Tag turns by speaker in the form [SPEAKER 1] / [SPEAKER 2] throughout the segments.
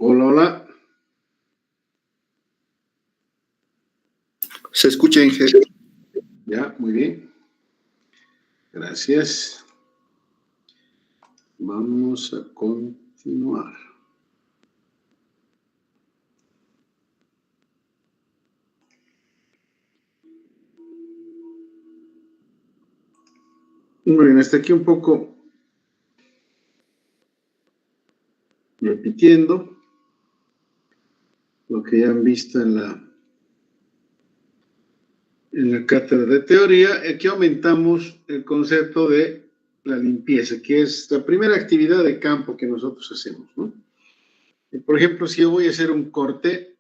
[SPEAKER 1] Hola, hola.
[SPEAKER 2] Se escucha, Inge.
[SPEAKER 1] Ya, muy bien. Gracias. Vamos a continuar. Muy bien, hasta aquí un poco repitiendo lo que ya han visto en la cátedra de teoría. Aquí aumentamos el concepto de la limpieza, que es la primera actividad de campo que nosotros hacemos, ¿no? Por ejemplo, si yo voy a hacer un corte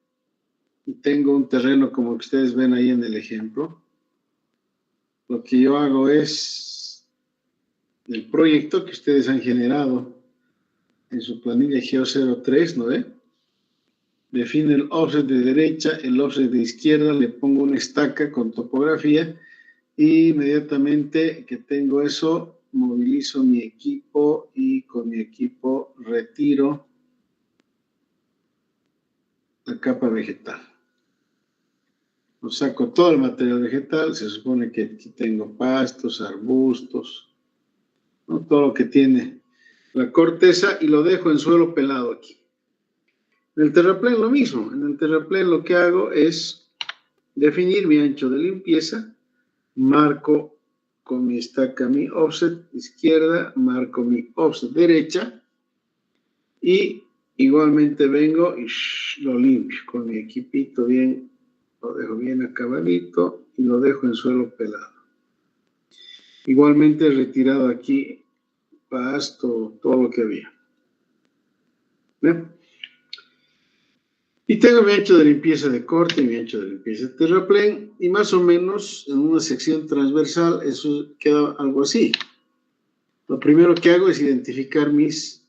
[SPEAKER 1] y tengo un terreno como que ustedes ven ahí en el ejemplo, lo que yo hago es el proyecto que ustedes han generado en su planilla Geo03, ¿no ve? Define el offset de derecha, el offset de izquierda, le pongo una estaca con topografía y inmediatamente que tengo eso, movilizo mi equipo y con mi equipo retiro la capa vegetal. Lo saco todo el material vegetal, se supone que aquí tengo pastos, arbustos, ¿no? Todo lo que tiene la corteza y lo dejo en suelo pelado aquí. En el terraplén lo mismo, en el terraplén lo que hago es definir mi ancho de limpieza, marco con mi estaca mi offset izquierda, marco mi offset derecha y igualmente vengo y lo limpio con mi equipito bien, lo dejo bien acabadito y lo dejo en suelo pelado. Igualmente he retirado aquí pasto, todo lo que había. ¿Ven? Y tengo mi ancho de limpieza de corte y mi ancho de limpieza de terraplén y más o menos en una sección transversal eso queda algo así. Lo primero que hago es identificar mis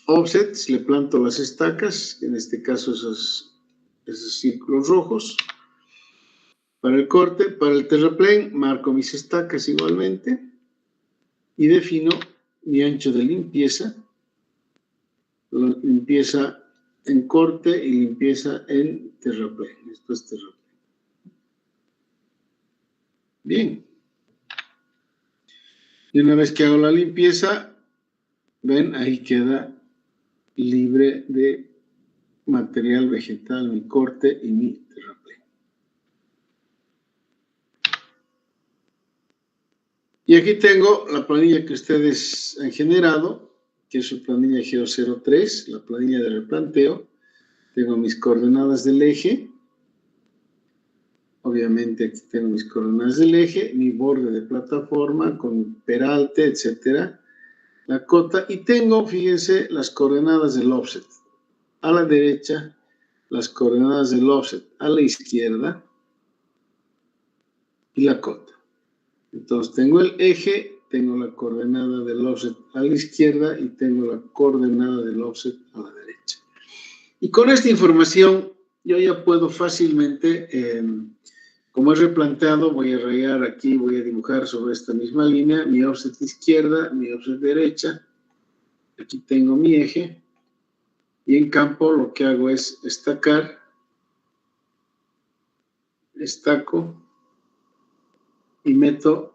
[SPEAKER 1] offsets, le planto las estacas, en este caso esos círculos rojos. Para el corte, para el terraplén, marco mis estacas igualmente y defino mi ancho de limpieza. Limpieza en corte y limpieza en terraplén. Esto es terraplén. Bien. Y una vez que hago la limpieza, ven, ahí queda libre de material vegetal, mi corte y mi terraplén. Y aquí tengo la planilla que ustedes han generado, que es su planilla Geo03, la planilla de replanteo. Tengo mis coordenadas del eje. Obviamente aquí tengo mis coordenadas del eje, mi borde de plataforma con peralte, etcétera, la cota, y tengo, fíjense, las coordenadas del offset. A la derecha, las coordenadas del offset, a la izquierda, y la cota. Entonces tengo el eje, tengo la coordenada del offset a la izquierda y tengo la coordenada del offset a la derecha. Y con esta información yo ya puedo fácilmente, como he replanteado, voy a rayar aquí, voy a dibujar sobre esta misma línea mi offset izquierda, mi offset derecha. Aquí tengo mi eje y en campo lo que hago es estacar, estaco y meto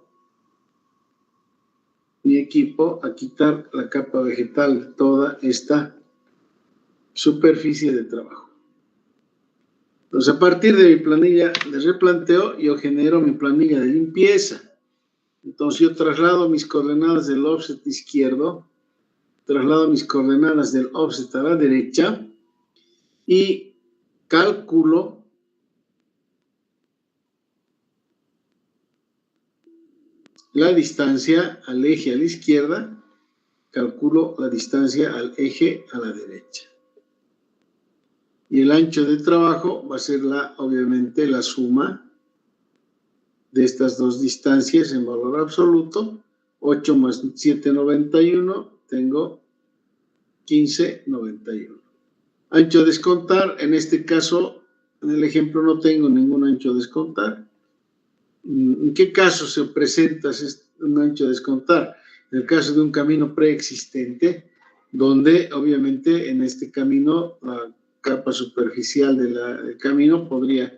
[SPEAKER 1] mi equipo a quitar la capa vegetal, toda esta superficie de trabajo. Entonces, a partir de mi planilla de replanteo, yo genero mi planilla de limpieza. Entonces, yo traslado mis coordenadas del offset izquierdo, traslado mis coordenadas del offset a la derecha y calculo la distancia al eje a la izquierda, calculo la distancia al eje a la derecha. Y el ancho de trabajo va a ser obviamente la suma de estas dos distancias en valor absoluto. 8 más 7,91, tengo 15,91. Ancho a descontar, en este caso, en el ejemplo no tengo ningún ancho a descontar. ¿En qué caso se presenta un ancho a descontar? En el caso de un camino preexistente, donde obviamente en este camino la capa superficial del camino podría,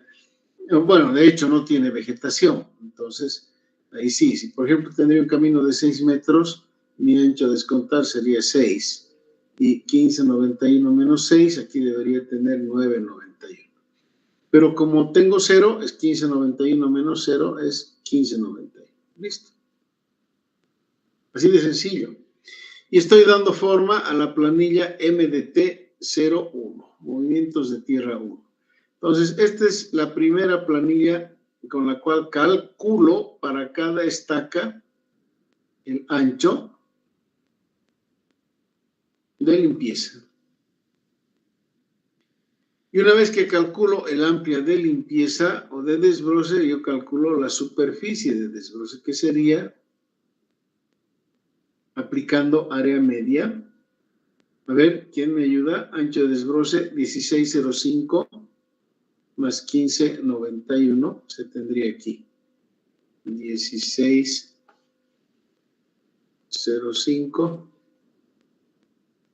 [SPEAKER 1] bueno, de hecho no tiene vegetación, entonces ahí sí, si por ejemplo tendría un camino de 6 metros, mi ancho a descontar sería 6, y 15,91 menos 6, aquí debería tener 9,91. Pero como tengo 0, es 15,91 menos 0, es 15,91. Listo. Así de sencillo. Y estoy dando forma a la planilla MDT 01, Movimientos de Tierra 1. Entonces, esta es la primera planilla con la cual calculo para cada estaca el ancho de limpieza. Y una vez que calculo el amplia de limpieza o de desbroce, yo calculo la superficie de desbroce, que sería aplicando área media. A ver, ¿quién me ayuda? Ancho de desbroce 16,05 más 15,91 se tendría aquí. 16,05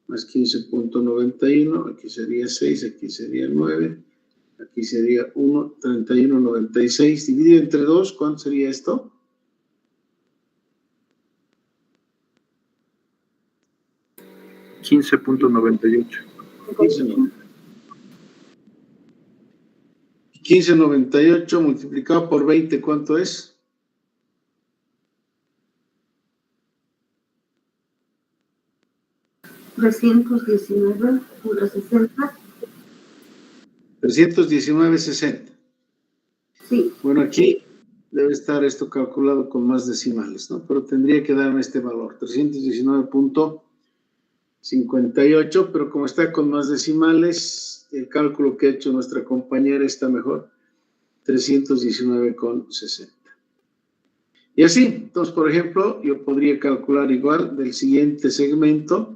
[SPEAKER 1] más 15,91, aquí sería 6, aquí sería 9, aquí sería 1, 31,96, dividido entre 2, ¿cuánto sería esto?
[SPEAKER 2] 15,98.
[SPEAKER 1] 15,98 multiplicado por 20, ¿cuánto es?
[SPEAKER 3] $319.60.
[SPEAKER 1] 319,60.
[SPEAKER 3] Sí.
[SPEAKER 1] Bueno, aquí debe estar esto calculado con más decimales, ¿no? Pero tendría que darme este valor, 319,58, pero como está con más decimales, el cálculo que ha hecho nuestra compañera está mejor, 319,60. Y así, entonces, por ejemplo, yo podría calcular igual del siguiente segmento,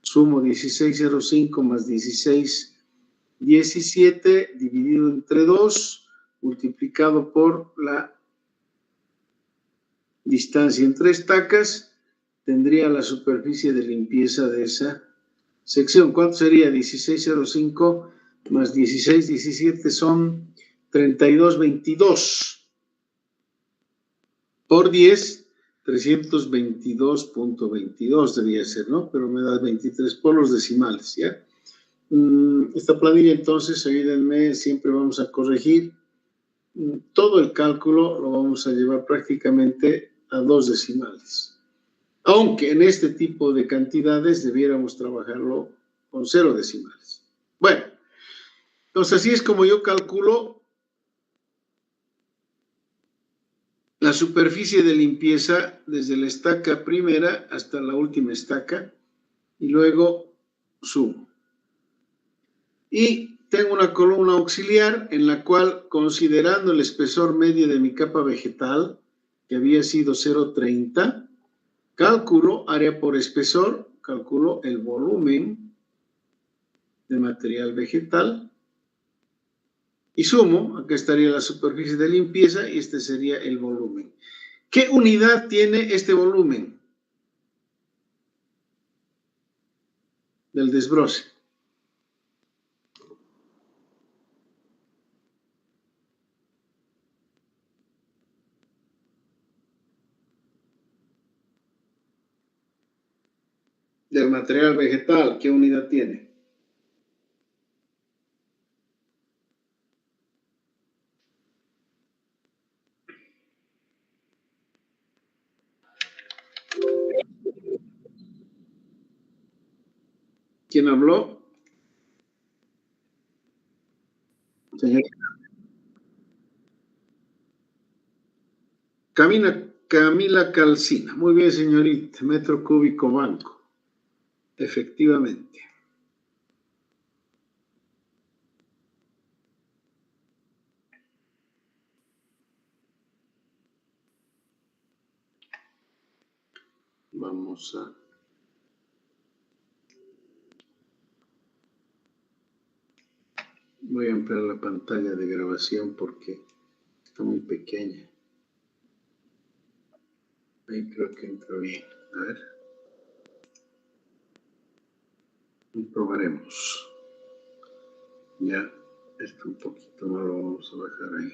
[SPEAKER 1] sumo 16,05 más 16,17 dividido entre 2, multiplicado por la distancia entre estacas, tendría la superficie de limpieza de esa sección. ¿Cuánto sería? 16,05 más 16,17 son 32,22. Por 10, 322,22 debía ser, ¿no? Pero me da 23 por los decimales, ¿ya? Esta planilla, entonces, ayúdenme, siempre vamos a corregir. Todo el cálculo lo vamos a llevar prácticamente a 2 decimales. Aunque en este tipo de cantidades debiéramos trabajarlo con 0 decimales. Bueno, entonces así es como yo calculo la superficie de limpieza desde la estaca primera hasta la última estaca y luego sumo. Y tengo una columna auxiliar en la cual, considerando el espesor medio de mi capa vegetal, que había sido 0,30, calculo área por espesor, calculo el volumen de material vegetal y sumo, acá estaría la superficie de limpieza y este sería el volumen. ¿Qué unidad tiene este volumen del desbroce? Del material vegetal, ¿qué unidad tiene? ¿Quién habló? Señor. Camila Calcina. Muy bien, señorita. Metro cúbico banco. Efectivamente. Vamos a... Voy a ampliar la pantalla de grabación porque está muy pequeña. Ahí creo que entró bien. A ver. probaremos. Ya, esto un poquito más lo vamos a bajar ahí.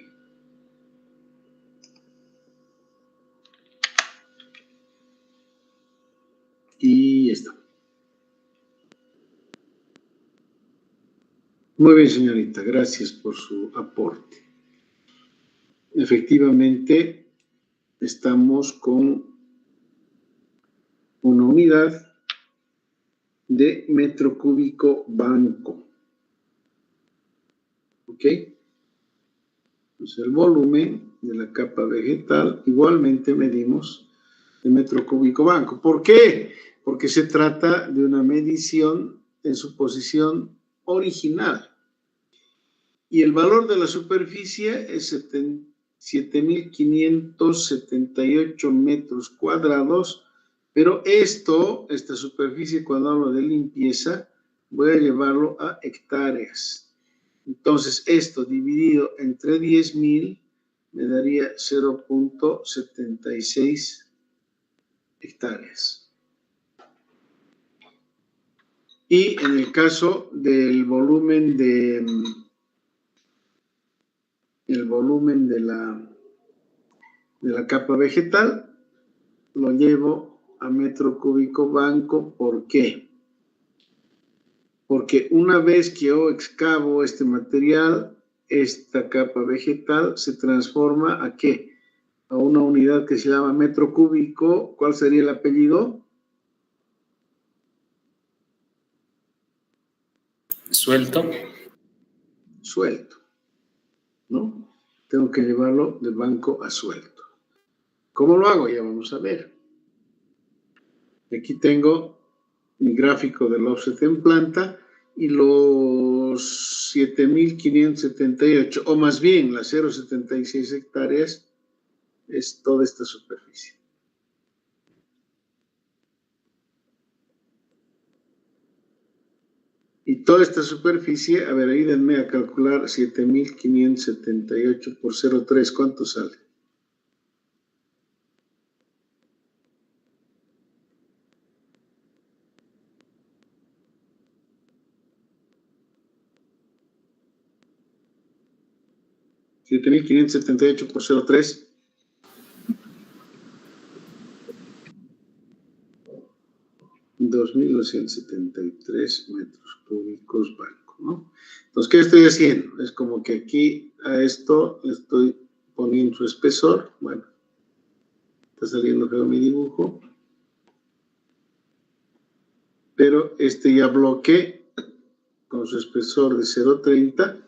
[SPEAKER 1] Y ya está. Muy bien, señorita, gracias por su aporte. Efectivamente, estamos con una unidad de metro cúbico banco. ¿Ok? Entonces, el volumen de la capa vegetal igualmente medimos el metro cúbico banco. ¿Por qué? Porque se trata de una medición en su posición original. Y el valor de la superficie es 7.578 metros cuadrados, pero esta superficie, cuando hablo de limpieza, voy a llevarlo a hectáreas. Entonces, esto dividido entre 10.000 me daría 0.76 hectáreas. Y en el caso del volumen de la capa vegetal, lo llevo a metro cúbico banco. ¿Por qué? Porque una vez que yo excavo este material, esta capa vegetal se transforma ¿a qué? A una unidad que se llama metro cúbico. ¿Cuál sería el apellido?
[SPEAKER 2] Suelto.
[SPEAKER 1] Suelto, ¿no? Tengo que llevarlo de banco a suelto. ¿Cómo lo hago? Ya vamos a ver. Aquí tengo mi gráfico del offset en planta y los 7.578, o más bien las 0.76 hectáreas, es toda esta superficie. Y toda esta superficie, a ver, ayúdenme a calcular 7.578 por 0.3, ¿cuánto sale? $7.578 por 0.3. 2.273 metros cúbicos banco, ¿no? Entonces, ¿qué estoy haciendo? Es como que aquí a esto le estoy poniendo su espesor. Bueno, está saliendo feo mi dibujo. Pero ya bloqueé con su espesor de 0.30.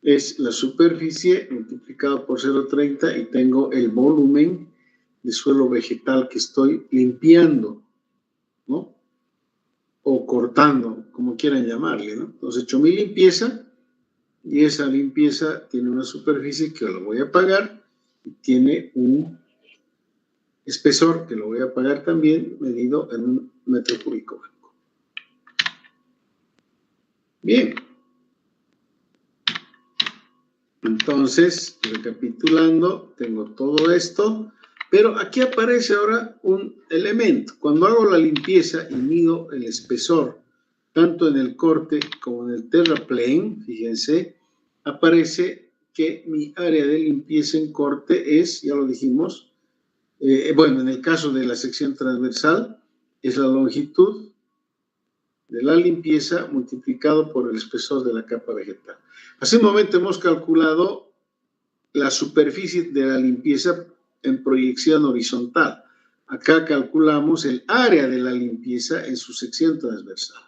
[SPEAKER 1] Es la superficie multiplicado por 0.30 y tengo el volumen de suelo vegetal que estoy limpiando, ¿no? O cortando, como quieran llamarle, ¿no? Entonces, he hecho mi limpieza y esa limpieza tiene una superficie que lo voy a pagar y tiene un espesor que lo voy a pagar también medido en un metro cúbico banco. Bien. Entonces, recapitulando, tengo todo esto, pero aquí aparece ahora un elemento. Cuando hago la limpieza y mido el espesor, tanto en el corte como en el terraplén, fíjense, aparece que mi área de limpieza en corte es, ya lo dijimos, bueno, en el caso de la sección transversal, es la longitud de la limpieza multiplicado por el espesor de la capa vegetal. Hace un momento hemos calculado la superficie de la limpieza en proyección horizontal. Acá calculamos el área de la limpieza en su sección transversal.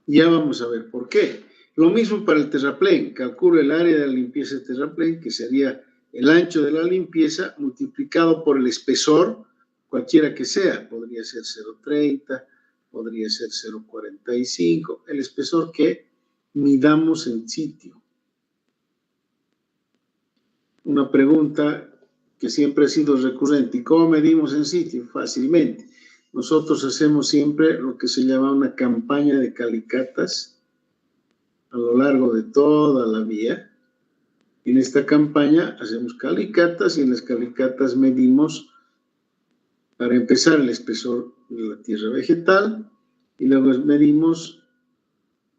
[SPEAKER 1] Ya vamos a ver por qué. Lo mismo para el terraplén. Calculo el área de la limpieza del terraplén, que sería el ancho de la limpieza multiplicado por el espesor, cualquiera que sea. Podría ser 0.30, podría ser 0.45, el espesor que midamos en sitio. Una pregunta que siempre ha sido recurrente: ¿y cómo medimos en sitio? Fácilmente. Nosotros hacemos siempre lo que se llama una campaña de calicatas a lo largo de toda la vía. En esta campaña hacemos calicatas y en las calicatas medimos, para empezar, el espesor de la tierra vegetal, y luego medimos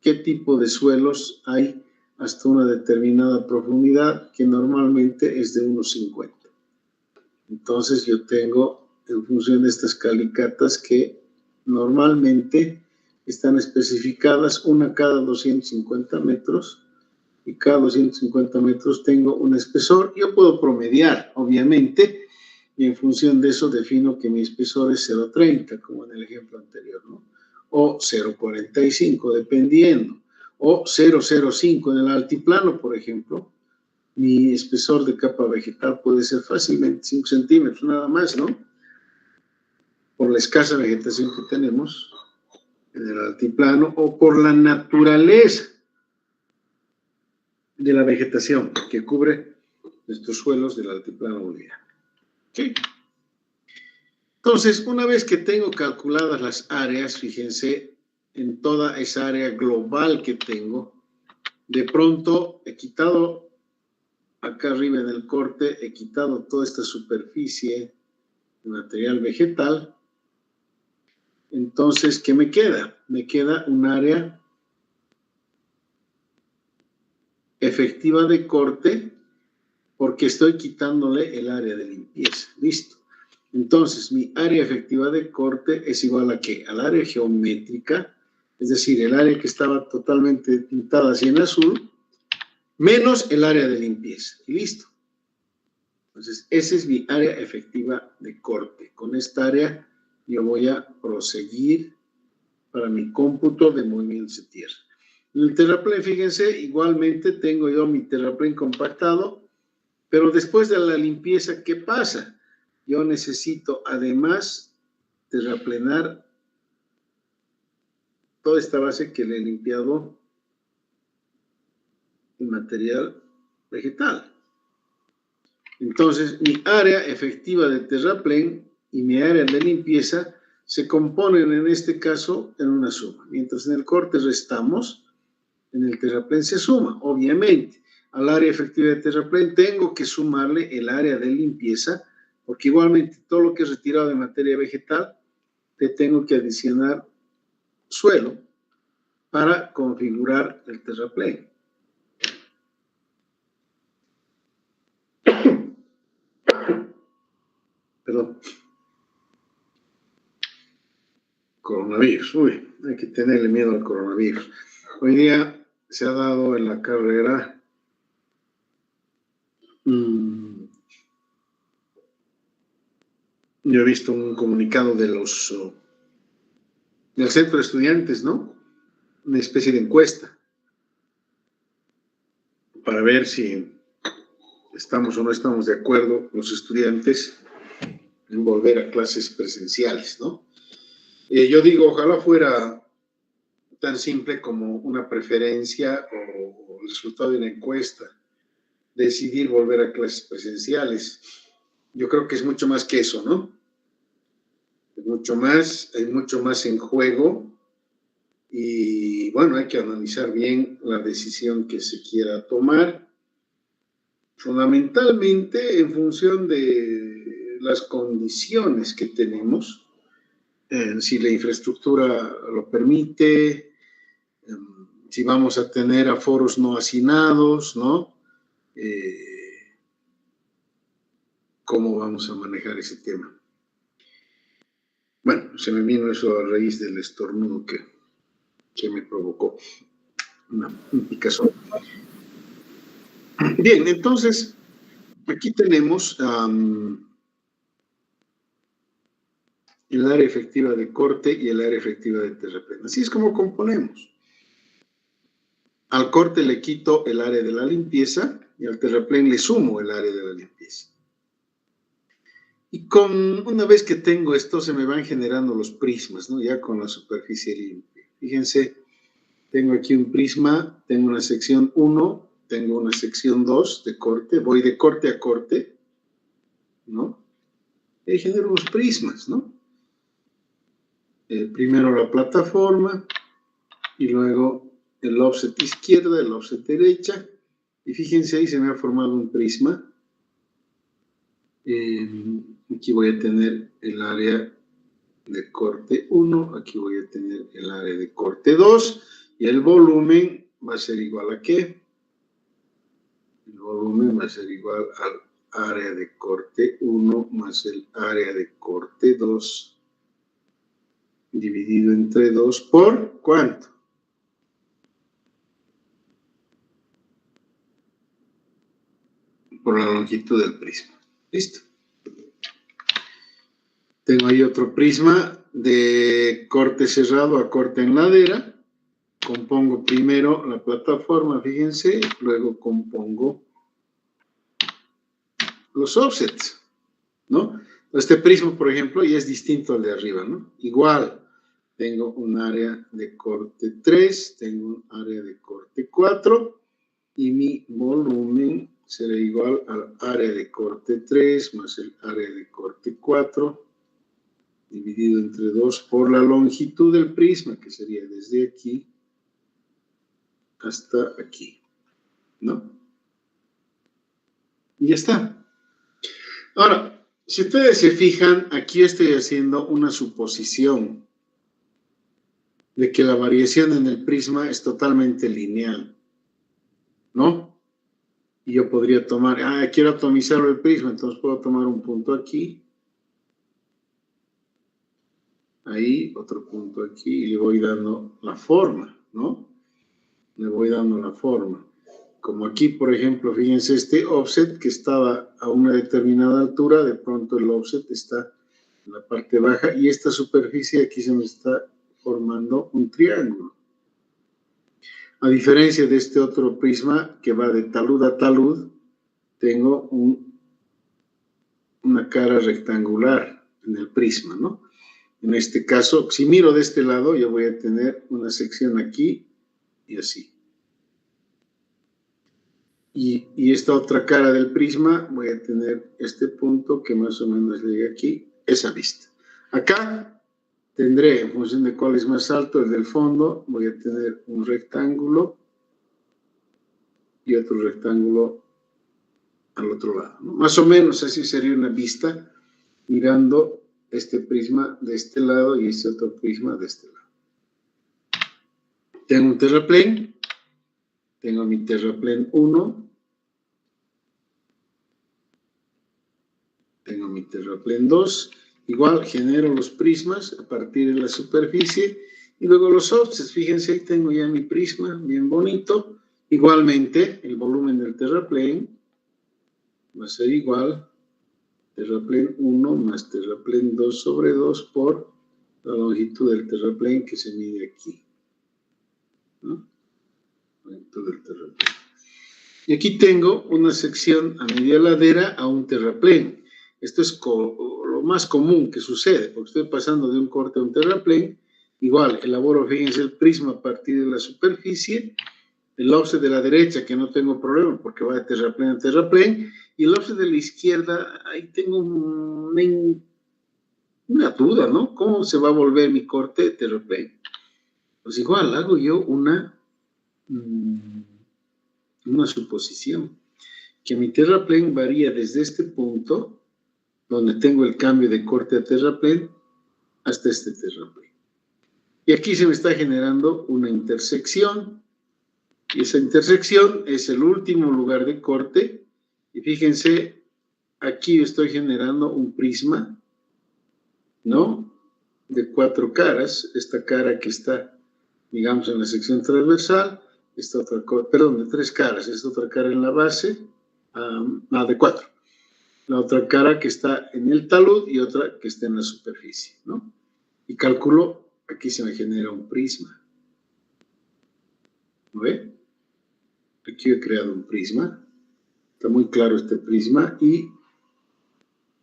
[SPEAKER 1] qué tipo de suelos hay hasta una determinada profundidad, que normalmente es de 1,50. Entonces yo tengo, en función de estas calicatas, que normalmente están especificadas una cada 250 metros, y cada 250 metros tengo un espesor. Yo puedo promediar, obviamente, y en función de eso defino que mi espesor es 0,30, como en el ejemplo anterior, ¿no? O 0,45, dependiendo, o 0,05 en el altiplano, por ejemplo. Mi espesor de capa vegetal puede ser fácilmente 5 centímetros, nada más, ¿no? Por la escasa vegetación que tenemos en el altiplano, o por la naturaleza de la vegetación que cubre nuestros suelos del altiplano boliviano. ¿Sí? Entonces, una vez que tengo calculadas las áreas, fíjense, en toda esa área global que tengo, de pronto he quitado, acá arriba en el corte, he quitado toda esta superficie de material vegetal. Entonces, ¿qué me queda? Me queda un área efectiva de corte, porque estoy quitándole el área de limpieza. Listo. Entonces, mi área efectiva de corte es igual a ¿qué? Al área geométrica, es decir, el área que estaba totalmente pintada así en azul, menos el área de limpieza. Y listo. Entonces, esa es mi área efectiva de corte. Con esta área yo voy a proseguir para mi cómputo de movimientos de tierra. En el terraplén, fíjense, igualmente tengo yo mi terraplén compactado, pero después de la limpieza, ¿qué pasa? Yo necesito, además, terraplenar toda esta base que le he limpiado el material vegetal. Entonces, mi área efectiva de terraplén y mi área de limpieza se componen en este caso en una suma. Mientras en el corte restamos, en el terraplén se suma, obviamente. Al área efectiva de terraplén tengo que sumarle el área de limpieza, porque igualmente todo lo que es retirado de materia vegetal, te tengo que adicionar suelo para configurar el terraplén. Perdón. Coronavirus. Uy, hay que tenerle miedo al coronavirus. Hoy día se ha dado en la carrera yo he visto un comunicado de del centro de estudiantes, ¿no? Una especie de encuesta para ver si estamos o no estamos de acuerdo los estudiantes en volver a clases presenciales, ¿no? Yo digo, ojalá fuera tan simple como una preferencia o el resultado de una encuesta, decidir volver a clases presenciales. Yo creo que es mucho más que eso, ¿no? Es mucho más, hay mucho más en juego y bueno, hay que analizar bien la decisión que se quiera tomar, fundamentalmente en función de las condiciones que tenemos, si la infraestructura lo permite, si vamos a tener aforos no hacinados, ¿no? ¿Cómo vamos a manejar ese tema? Bueno, se me vino eso a raíz del estornudo que me provocó un picazón. Bien, entonces, aquí tenemos el área efectiva de corte y el área efectiva de terraplén. Así es como componemos. Al corte le quito el área de la limpieza y al terraplén le sumo el área de la limpieza. Y una vez que tengo esto, se me van generando los prismas, ¿no? Ya con la superficie limpia. Fíjense, tengo aquí un prisma, tengo una sección 1, tengo una sección 2 de corte, voy de corte a corte, ¿no? Y genero unos prismas, ¿no? Primero la plataforma y luego el offset izquierda, el offset derecha. Y fíjense, ahí se me ha formado un prisma. Aquí voy a tener el área de corte 1, aquí voy a tener el área de corte 2, y el volumen va a ser igual a ¿qué? El volumen va a ser igual al área de corte 1 más el área de corte 2 dividido entre 2 por ¿cuánto? Por la longitud del prisma. ¿Listo? Tengo ahí otro prisma de corte cerrado a corte en ladera. Compongo primero la plataforma, fíjense, luego compongo los offsets, ¿no? Este prisma, por ejemplo, ya es distinto al de arriba, ¿no? Igual, tengo un área de corte 3, tengo un área de corte 4, y mi volumen será igual al área de corte 3 más el área de corte 4, dividido entre 2 por la longitud del prisma, que sería desde aquí hasta aquí, ¿no? Y ya está. Ahora, si ustedes se fijan, aquí estoy haciendo una suposición de que la variación en el prisma es totalmente lineal, ¿no? Y yo podría tomar, quiero atomizar el prisma, entonces puedo tomar un punto aquí, ahí, otro punto aquí, y le voy dando la forma, ¿no? Le voy dando la forma. Como aquí, por ejemplo, fíjense, este offset que estaba a una determinada altura, de pronto el offset está en la parte baja, y esta superficie aquí se me está formando un triángulo. A diferencia de este otro prisma que va de talud a talud, tengo una cara rectangular en el prisma, ¿no? En este caso, si miro de este lado, yo voy a tener una sección aquí y así. Y esta otra cara del prisma, voy a tener este punto que más o menos llega aquí, esa vista. Acá tendré, en función de cuál es más alto, el del fondo, voy a tener un rectángulo y otro rectángulo al otro lado, ¿no? Más o menos así sería una vista mirando este prisma de este lado y este otro prisma de este lado. Tengo un terraplén, tengo mi terraplén 1, tengo mi terraplén 2, igual genero los prismas a partir de la superficie y luego los offsets. Fíjense, ahí tengo ya mi prisma bien bonito. Igualmente, el volumen del terraplén va a ser igual terraplén 1 más terraplén 2 sobre 2 por la longitud del terraplén que se mide aquí, ¿no? Longitud del terraplén. Y aquí tengo una sección a media ladera a un terraplén. Esto es lo más común que sucede, porque estoy pasando de un corte a un terraplén. Igual, elaboro, fíjense, el prisma a partir de la superficie, el offset de la derecha, que no tengo problema, porque va de terraplén a terraplén, y el offset de la izquierda, ahí tengo una duda, ¿no? ¿Cómo se va a volver mi corte de terraplén? Pues igual, hago yo una suposición, que mi terraplén varía desde este punto, donde tengo el cambio de corte a terraplén, hasta este terraplén. Y aquí se me está generando una intersección, y esa intersección es el último lugar de corte, y fíjense, aquí yo estoy generando un prisma, ¿no? De 4 caras, esta cara que está, digamos, en la sección transversal, esta otra, perdón, de 3 caras, esta otra cara en la base, de 4. La otra cara que está en el talud y otra que está en la superficie, ¿no? Y calculo, aquí se me genera un prisma. ¿No ve? Aquí he creado un prisma. Está muy claro este prisma. Y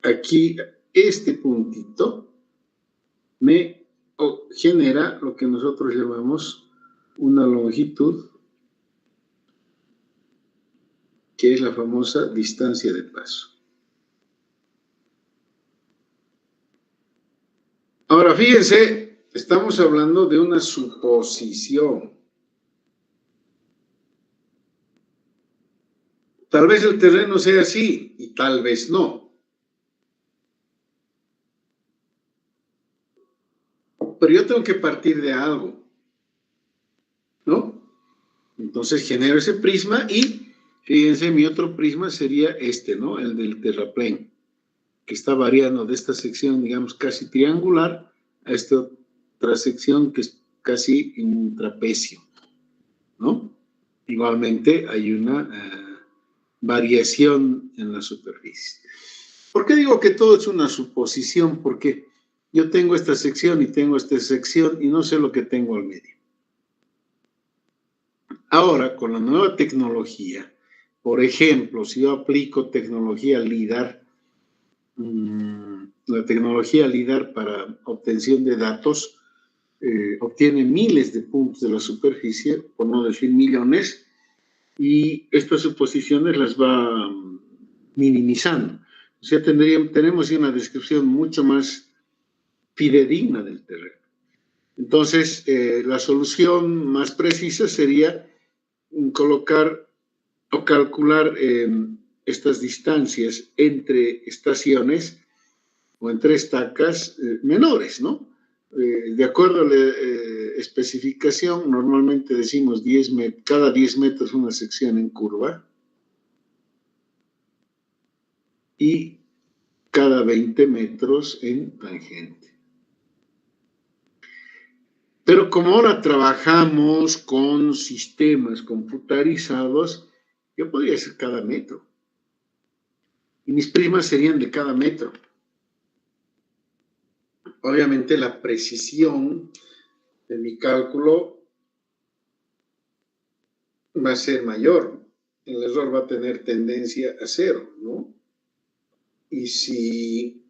[SPEAKER 1] aquí, este puntito me genera lo que nosotros llamamos una longitud, que es la famosa distancia de paso. Ahora, fíjense, estamos hablando de una suposición. Tal vez el terreno sea así y tal vez no. ¿no? Pero yo tengo que partir de algo, ¿no? Entonces genero ese prisma y, fíjense, mi otro prisma sería este, ¿no? El del terraplén, que está variando de esta sección, digamos, casi triangular a esta otra sección que es casi en un trapecio, ¿no? Igualmente hay una variación en la superficie. ¿Por qué digo que todo es una suposición? Porque yo tengo esta sección y tengo esta sección y no sé lo que tengo al medio. Ahora, con la nueva tecnología, por ejemplo, si yo aplico tecnología LIDAR, la tecnología LIDAR para obtención de datos obtiene miles de puntos de la superficie, por no decir millones, y estas suposiciones las va minimizando. O sea, tenemos una descripción mucho más fidedigna del terreno. Entonces, la solución más precisa sería colocar o calcular estas distancias entre estaciones o entre estacas menores, ¿no? De acuerdo a la especificación, normalmente decimos cada 10 metros una sección en curva y cada 20 metros en tangente. Pero como ahora trabajamos con sistemas computarizados, yo podría hacer cada metro. Y mis primas serían de cada metro. Obviamente la precisión de mi cálculo va a ser mayor. El error va a tener tendencia a cero, ¿no? Y si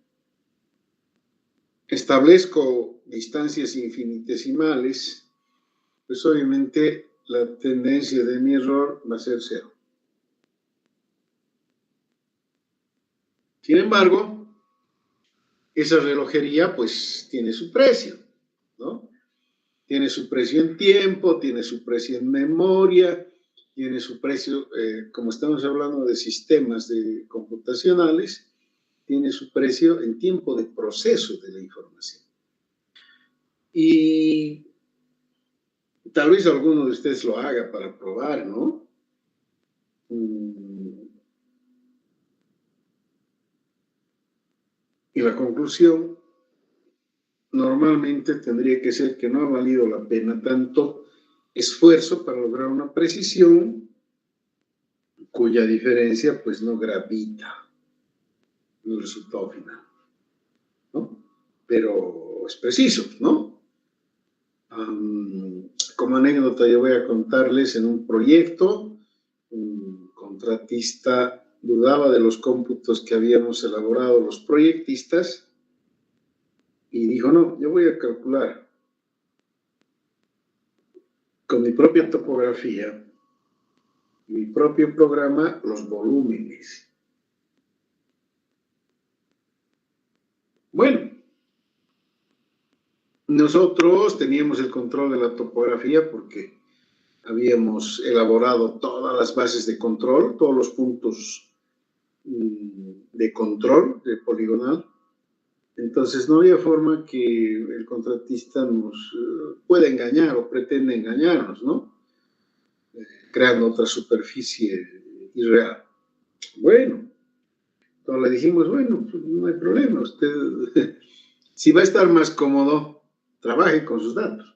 [SPEAKER 1] establezco distancias infinitesimales, pues obviamente la tendencia de mi error va a ser cero. Sin embargo, esa relojería pues tiene su precio, ¿no? Tiene su precio en tiempo, tiene su precio en memoria, tiene su precio, como estamos hablando de sistemas computacionales, tiene su precio en tiempo de proceso de la información. Y tal vez alguno de ustedes lo haga para probar, ¿no? Y la conclusión normalmente tendría que ser que no ha valido la pena tanto esfuerzo para lograr una precisión cuya diferencia pues no gravita en el resultado final, ¿no? Pero es preciso, ¿no? Como anécdota yo voy a contarles en un proyecto, un contratista dudaba de los cómputos que habíamos elaborado los proyectistas y dijo, no, yo voy a calcular con mi propia topografía, mi propio programa, los volúmenes. Bueno, nosotros teníamos el control de la topografía porque habíamos elaborado todas las bases de control, todos los puntos de control de poligonal. Entonces no había forma que el contratista nos pueda engañar o pretenda engañarnos, ¿no? Creando otra superficie irreal. Bueno, entonces le dijimos, bueno, pues no hay problema, usted, si va a estar más cómodo, trabaje con sus datos.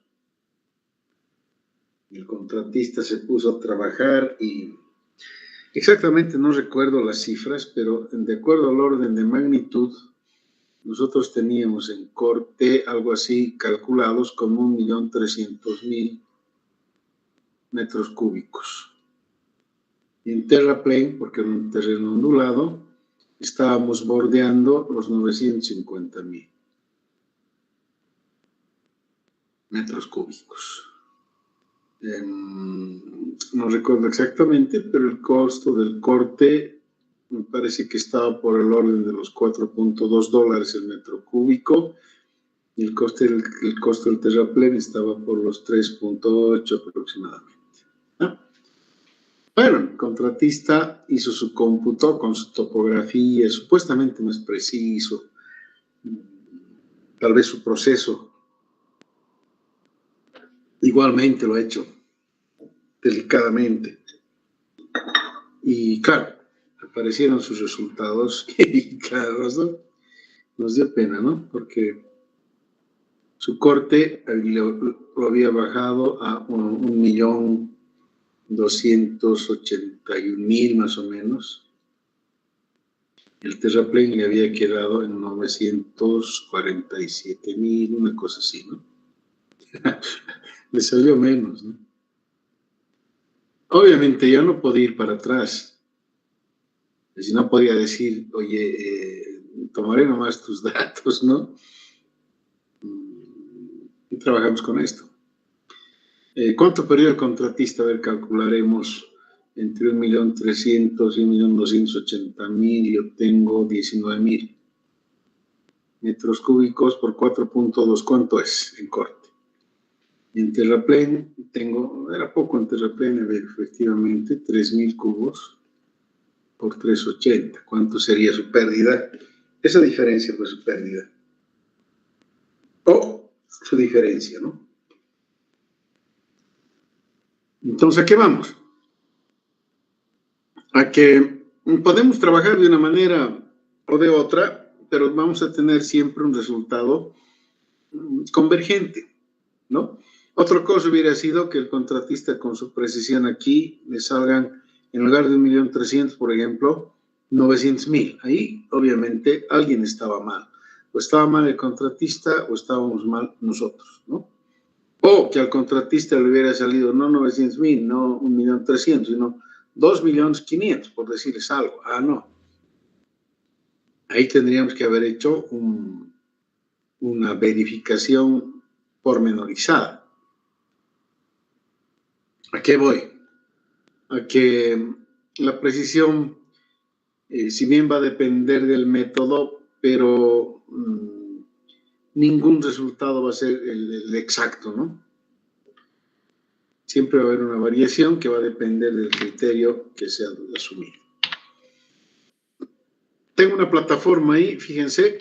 [SPEAKER 1] El contratista se puso a trabajar y exactamente no recuerdo las cifras, pero de acuerdo al orden de magnitud, nosotros teníamos en corte algo así calculados como 1.300.000 metros cúbicos. Y en terraplén, porque era un terreno ondulado, estábamos bordeando los 950.000 metros cúbicos. No recuerdo exactamente, pero el costo del corte me parece que estaba por el orden de los $4.2 el metro cúbico y el costo del terraplén estaba por los 3.8 aproximadamente. Bueno, el contratista hizo su cómputo con su topografía, supuestamente más preciso, tal vez su proceso igualmente lo ha hecho delicadamente. Y claro, aparecieron sus resultados y claro, nos dio pena, ¿no? Porque su corte lo había bajado a 1.281.000 más o menos. El terraplén le había quedado en 947.000, una cosa así, ¿no? Le salió menos, ¿no? Obviamente yo no podía ir para atrás. Si no podía decir, oye, tomaré nomás tus datos, ¿no? Y trabajamos con esto. ¿Cuánto perdió el contratista? A ver, calcularemos entre 1.300.000 y 1.280.000 y obtengo 19.000 metros cúbicos por 4.2. ¿Cuánto es en corte? En terraplén era poco en terraplén, efectivamente, 3.000 cubos por 380. ¿Cuánto sería su pérdida? Esa diferencia fue su pérdida. O su diferencia, ¿no? Entonces, ¿a qué vamos? A que podemos trabajar de una manera o de otra, pero vamos a tener siempre un resultado convergente, ¿no? Otra cosa hubiera sido que el contratista con su precisión aquí le salgan, en lugar de 1.300.000, por ejemplo, 900.000. Ahí, obviamente, alguien estaba mal. O estaba mal el contratista o estábamos mal nosotros, ¿no? O que al contratista le hubiera salido no 900.000, no 1.300.000, sino 2.500.000, por decirles algo. Ah, no. Ahí tendríamos que haber hecho una verificación pormenorizada. ¿A qué voy? A que la precisión, si bien va a depender del método, pero ningún resultado va a ser el exacto, ¿no? Siempre va a haber una variación que va a depender del criterio que se ha asumido. Tengo una plataforma ahí, fíjense,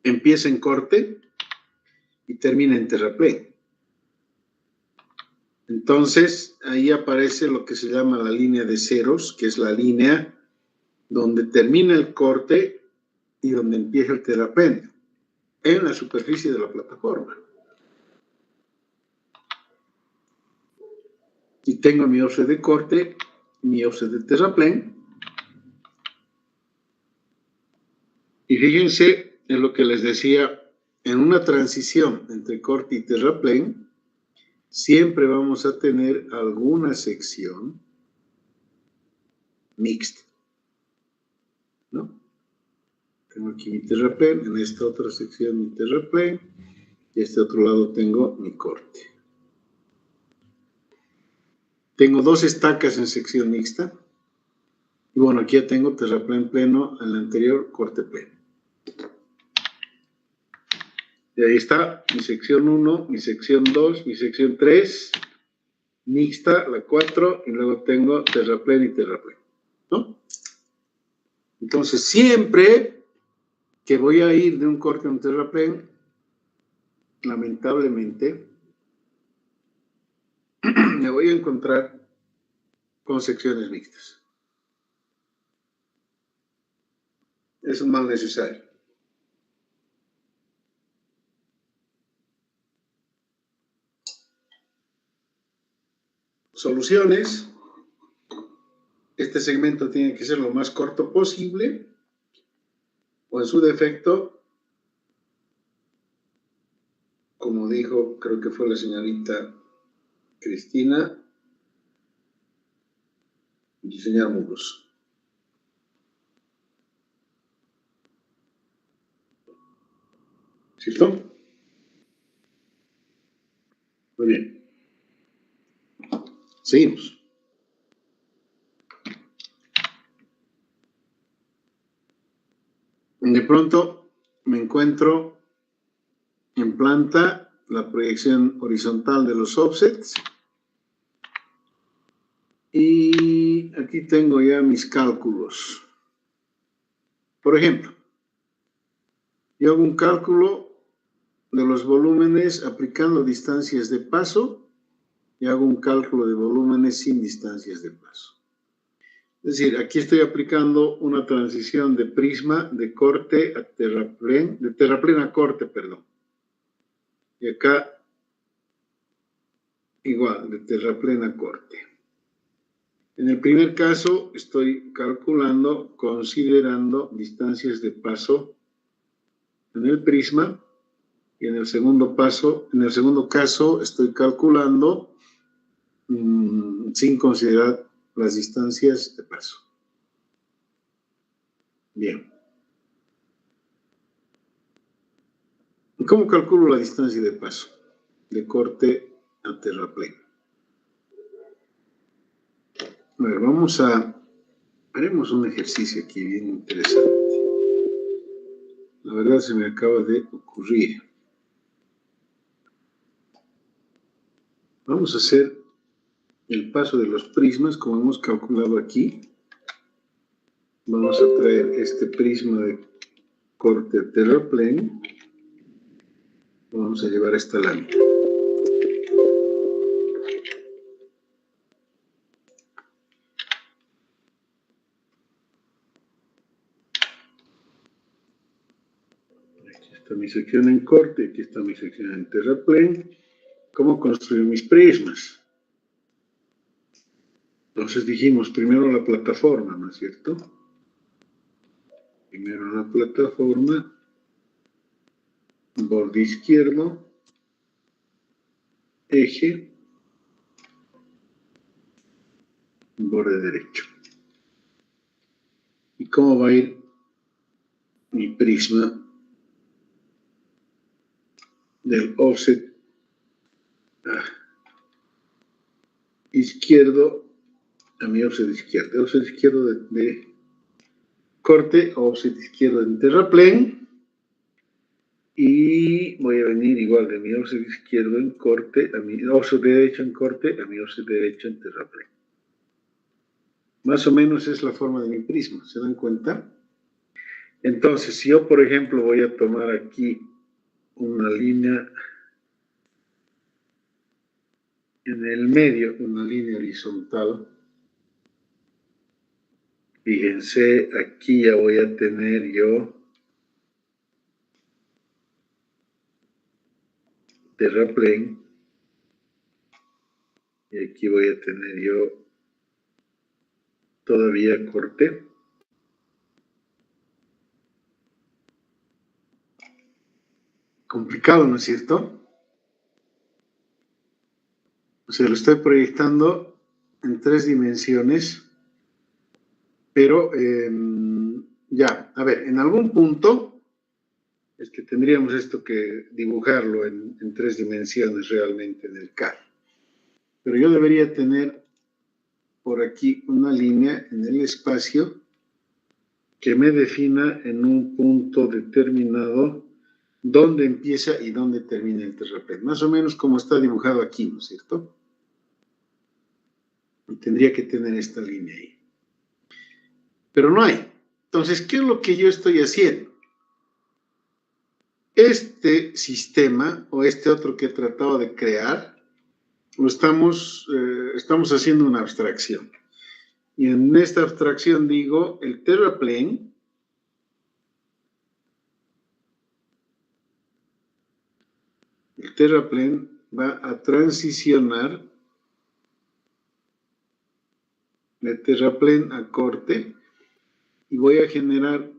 [SPEAKER 1] empieza en corte y termina en terraplén. Entonces, ahí aparece lo que se llama la línea de ceros, que es la línea donde termina el corte y donde empieza el terraplén, en la superficie de la plataforma. Y tengo mi offset de corte, mi offset de terraplén. Y fíjense en lo que les decía, en una transición entre corte y terraplén, siempre vamos a tener alguna sección mixta, ¿no? Tengo aquí mi terraplén, en esta otra sección mi terraplén, y a este otro lado tengo mi corte. Tengo dos estacas en sección mixta, y bueno, aquí ya tengo terraplén pleno, en el anterior corte pleno. Y ahí está mi sección 1, mi sección 2, mi sección 3, mixta, la 4, y luego tengo terraplén y terraplén, ¿no? Entonces, siempre que voy a ir de un corte a un terraplén, lamentablemente, me voy a encontrar con secciones mixtas. Es un mal necesario. Soluciones. Este segmento tiene que ser lo más corto posible, o en su defecto, como dijo, creo que fue la señorita Cristina, diseñar muros. ¿Cierto? Muy bien. Seguimos. De pronto me encuentro en planta la proyección horizontal de los offsets. Y aquí tengo ya mis cálculos. Por ejemplo, yo hago un cálculo de los volúmenes aplicando distancias de paso y hago un cálculo de volúmenes sin distancias de paso. Es decir, aquí estoy aplicando una transición de prisma de corte a terraplén, de terraplén a corte, perdón. Y acá igual, de terraplén a corte. En el primer caso estoy calculando, considerando distancias de paso en el prisma, y en el segundo caso estoy calculando sin considerar las distancias de paso. Bien. ¿Y cómo calculo la distancia de paso? De corte a terraplén. A ver, haremos un ejercicio aquí bien interesante. La verdad se me acaba de ocurrir. Vamos a hacer el paso de los prismas como hemos calculado aquí. Vamos a traer este prisma de corte a terraplén. Vamos a llevar esta lámina. Aquí está mi sección en corte, aquí está mi sección en terraplén. ¿Cómo construir mis prismas? Entonces dijimos primero la plataforma, ¿no es cierto? Primero la plataforma, borde izquierdo, eje, borde derecho. ¿Y cómo va a ir mi prisma del offset izquierdo a mi offset izquierdo? El offset izquierdo de corte, offset izquierdo en terraplén. Y voy a venir igual de mi offset izquierdo en corte, a mi offset derecho en corte, a mi offset derecho en terraplén. Más o menos es la forma de mi prisma, ¿se dan cuenta? Entonces, si yo, por ejemplo, voy a tomar aquí una línea en el medio, una línea horizontal, fíjense, aquí ya voy a tener yo terraplén, y aquí voy a tener yo todavía corte. Complicado, ¿no es cierto? O sea, lo estoy proyectando en 3 dimensiones, pero ya, a ver, en algún punto es que tendríamos esto que dibujarlo en 3 dimensiones realmente en el CAD. Pero yo debería tener por aquí una línea en el espacio que me defina en un punto determinado dónde empieza y dónde termina el terraplén. Más o menos como está dibujado aquí, ¿no es cierto? Y tendría que tener esta línea ahí. Pero no hay. Entonces, ¿qué es lo que yo estoy haciendo? Este sistema o este otro que he tratado de crear, lo estamos haciendo una abstracción. Y en esta abstracción digo, el terraplén va a transicionar de terraplén a corte y voy a generar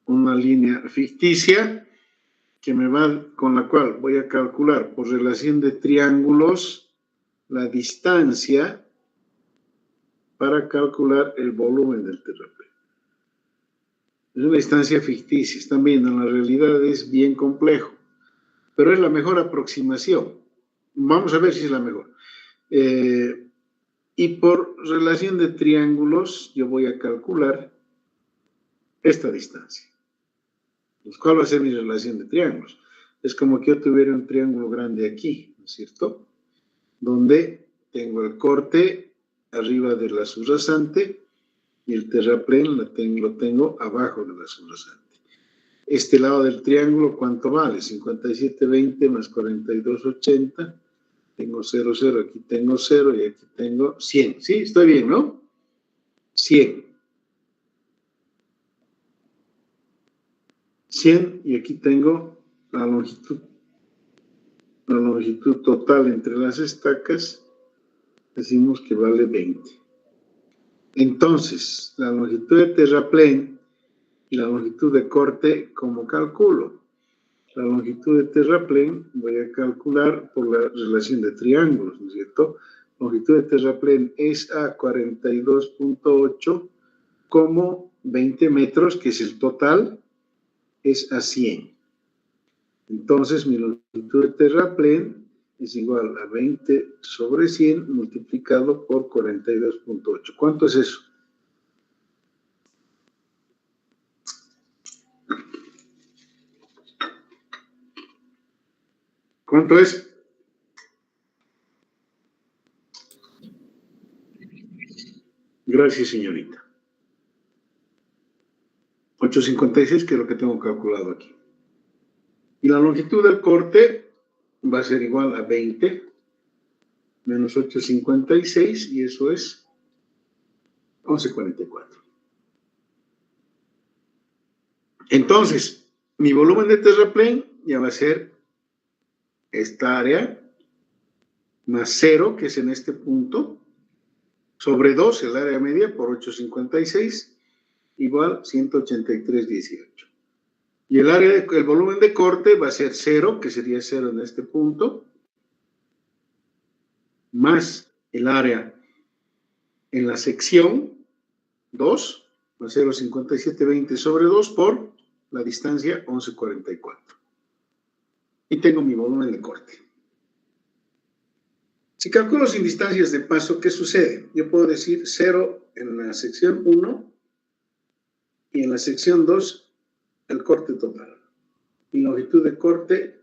[SPEAKER 1] una línea ficticia con la cual voy a calcular por relación de triángulos la distancia para calcular el volumen del terraplén. Es una distancia ficticia, están viendo, en la realidad es bien complejo, pero es la mejor aproximación. Vamos a ver si es la mejor. Y por relación de triángulos, yo voy a calcular esta distancia. Pues, ¿cuál va a ser mi relación de triángulos? Es como que yo tuviera un triángulo grande aquí, ¿no es cierto? Donde tengo el corte arriba de la subrasante y el terraplén lo tengo abajo de la subrasante. Este lado del triángulo, ¿cuánto vale? 57,20 más 42,80. Tengo 0, 0, aquí tengo 0 y aquí tengo 100. ¿Sí? Estoy bien, ¿no? 100. 100 y aquí tengo la longitud. La longitud total entre las estacas, decimos que vale 20. Entonces, la longitud de terraplén y la longitud de corte, ¿cómo calculo? La longitud de terraplén voy a calcular por la relación de triángulos, ¿no es cierto? Longitud de terraplén es a 42,8 como 20 metros, que es el total, es a 100. Entonces, mi longitud de terraplén es igual a 20 sobre 100 multiplicado por 42,8. ¿Cuánto es eso? ¿Cuánto es? Gracias, señorita. 8,56, que es lo que tengo calculado aquí. Y la longitud del corte va a ser igual a 20 menos 8,56 y eso es 11,44. Entonces, mi volumen de terraplén ya va a ser esta área más 0, que es en este punto, sobre 2, el área media, por 8,56, igual 183,18. Y el volumen de corte va a ser 0, que sería 0 en este punto, más el área en la sección 2, más 0,5720 sobre 2 por la distancia 11,44. Y tengo mi volumen de corte. Si calculo sin distancias de paso, ¿qué sucede? Yo puedo decir 0 en la sección 1 y en la sección 2 el corte total. Mi longitud de corte,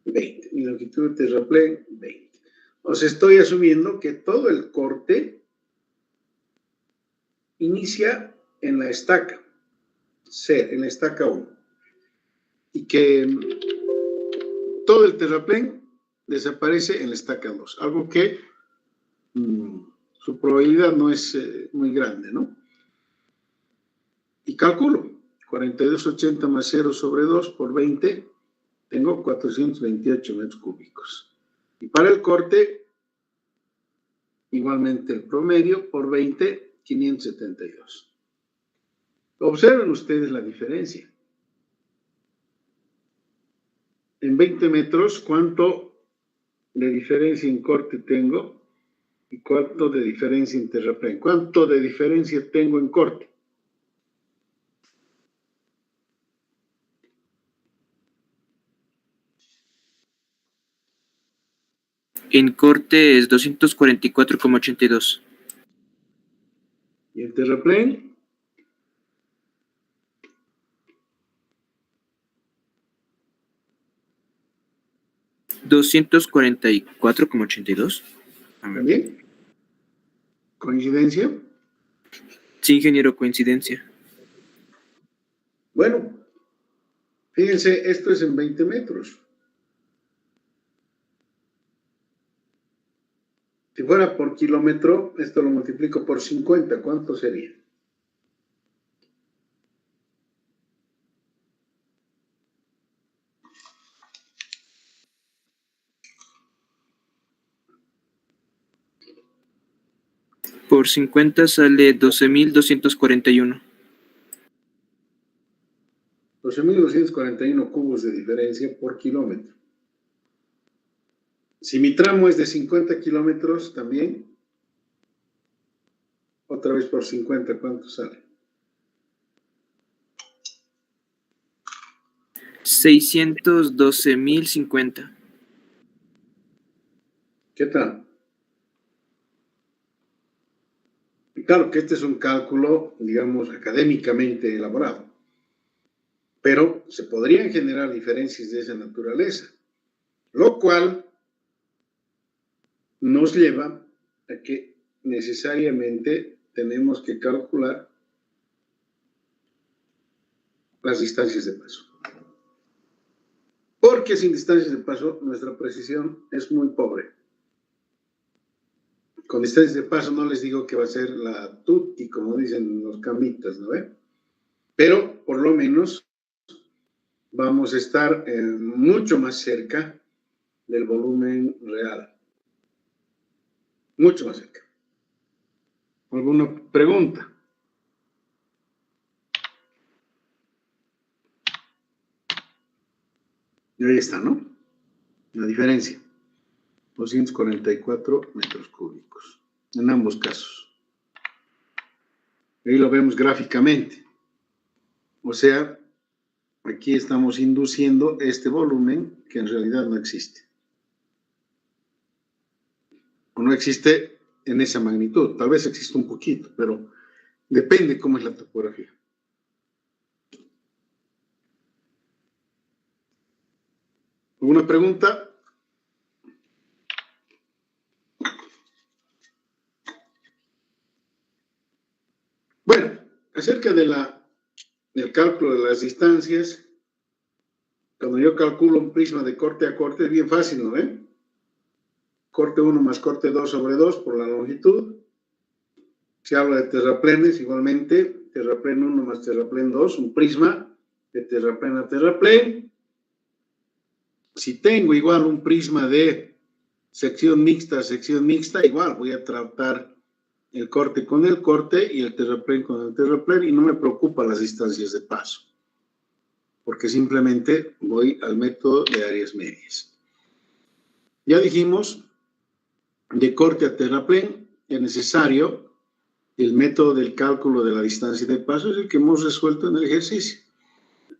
[SPEAKER 1] 20. Mi longitud de terraplén, 20. O sea, estoy asumiendo que todo el corte inicia en la estaca, en la estaca 1. Y que todo el terraplén desaparece en la estaca 2. Algo que su probabilidad no es muy grande, ¿no? Y calculo, 42,80 más 0 sobre 2 por 20, tengo 428 metros cúbicos. Y para el corte, igualmente el promedio por 20, 572. Observen ustedes la diferencia. En 20 metros, ¿cuánto de diferencia en corte tengo? ¿Y cuánto de diferencia en terraplén? ¿Cuánto de diferencia tengo en corte?
[SPEAKER 2] En corte es 244,82.
[SPEAKER 1] ¿Y en terraplén?
[SPEAKER 2] ¿244,82?
[SPEAKER 1] ¿También? ¿Coincidencia?
[SPEAKER 2] Sí, ingeniero, coincidencia.
[SPEAKER 1] Bueno, fíjense, esto es en 20 metros. Si fuera por kilómetro, esto lo multiplico por 50, ¿cuánto sería?
[SPEAKER 2] Por 50 sale 12,241.
[SPEAKER 1] 12,241 cubos de diferencia por kilómetro. Si mi tramo es de 50 kilómetros también, otra vez por 50, ¿cuánto sale?
[SPEAKER 2] 612,050.
[SPEAKER 1] ¿Qué tal? Y claro que este es un cálculo, digamos, académicamente elaborado, pero se podrían generar diferencias de esa naturaleza, lo cual nos lleva a que necesariamente tenemos que calcular las distancias de paso. Porque sin distancias de paso nuestra precisión es muy pobre. Con distancias de paso no les digo que va a ser la tutti, como dicen los camitas, ¿no ve? Pero por lo menos vamos a estar mucho más cerca del volumen real. Mucho más cerca. ¿Alguna pregunta? Y ahí está, ¿no? La diferencia. 244 metros cúbicos. En ambos casos. Ahí lo vemos gráficamente. O sea, aquí estamos induciendo este volumen que en realidad no existe. O no existe en esa magnitud. Tal vez existe un poquito, pero depende cómo es la topografía. ¿Alguna pregunta? Bueno, acerca del cálculo de las distancias, cuando yo calculo un prisma de corte a corte, es bien fácil, ¿no ven? Corte 1 más corte 2 sobre 2 por la longitud. Si hablo de terraplenes, igualmente, terraplén 1 más terraplén 2, un prisma de terraplén a terraplén. Si tengo igual un prisma de sección mixta a sección mixta, igual voy a tratar el corte con el corte y el terraplén con el terraplén y no me preocupa las distancias de paso, porque simplemente voy al método de áreas medias. Ya dijimos, de corte a terraplén es necesario el método del cálculo de la distancia de paso, es el que hemos resuelto en el ejercicio.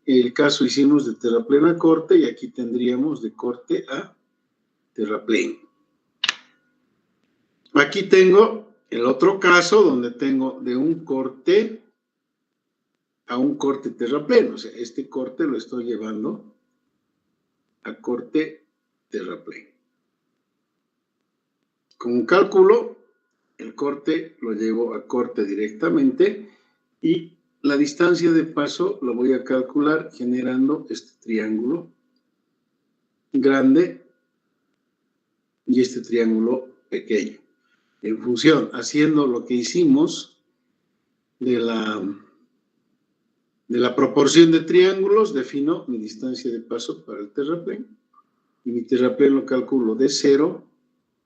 [SPEAKER 1] El caso hicimos de terraplén a corte y aquí tendríamos de corte a terraplén. Aquí tengo el otro caso donde tengo de un corte a un corte terraplén. O sea, este corte lo estoy llevando a corte terraplén. Con un cálculo, el corte lo llevo a corte directamente y la distancia de paso lo voy a calcular generando este triángulo grande y este triángulo pequeño. En función, haciendo lo que hicimos de la proporción de triángulos, defino mi distancia de paso para el terraplén y mi terraplén lo calculo de 0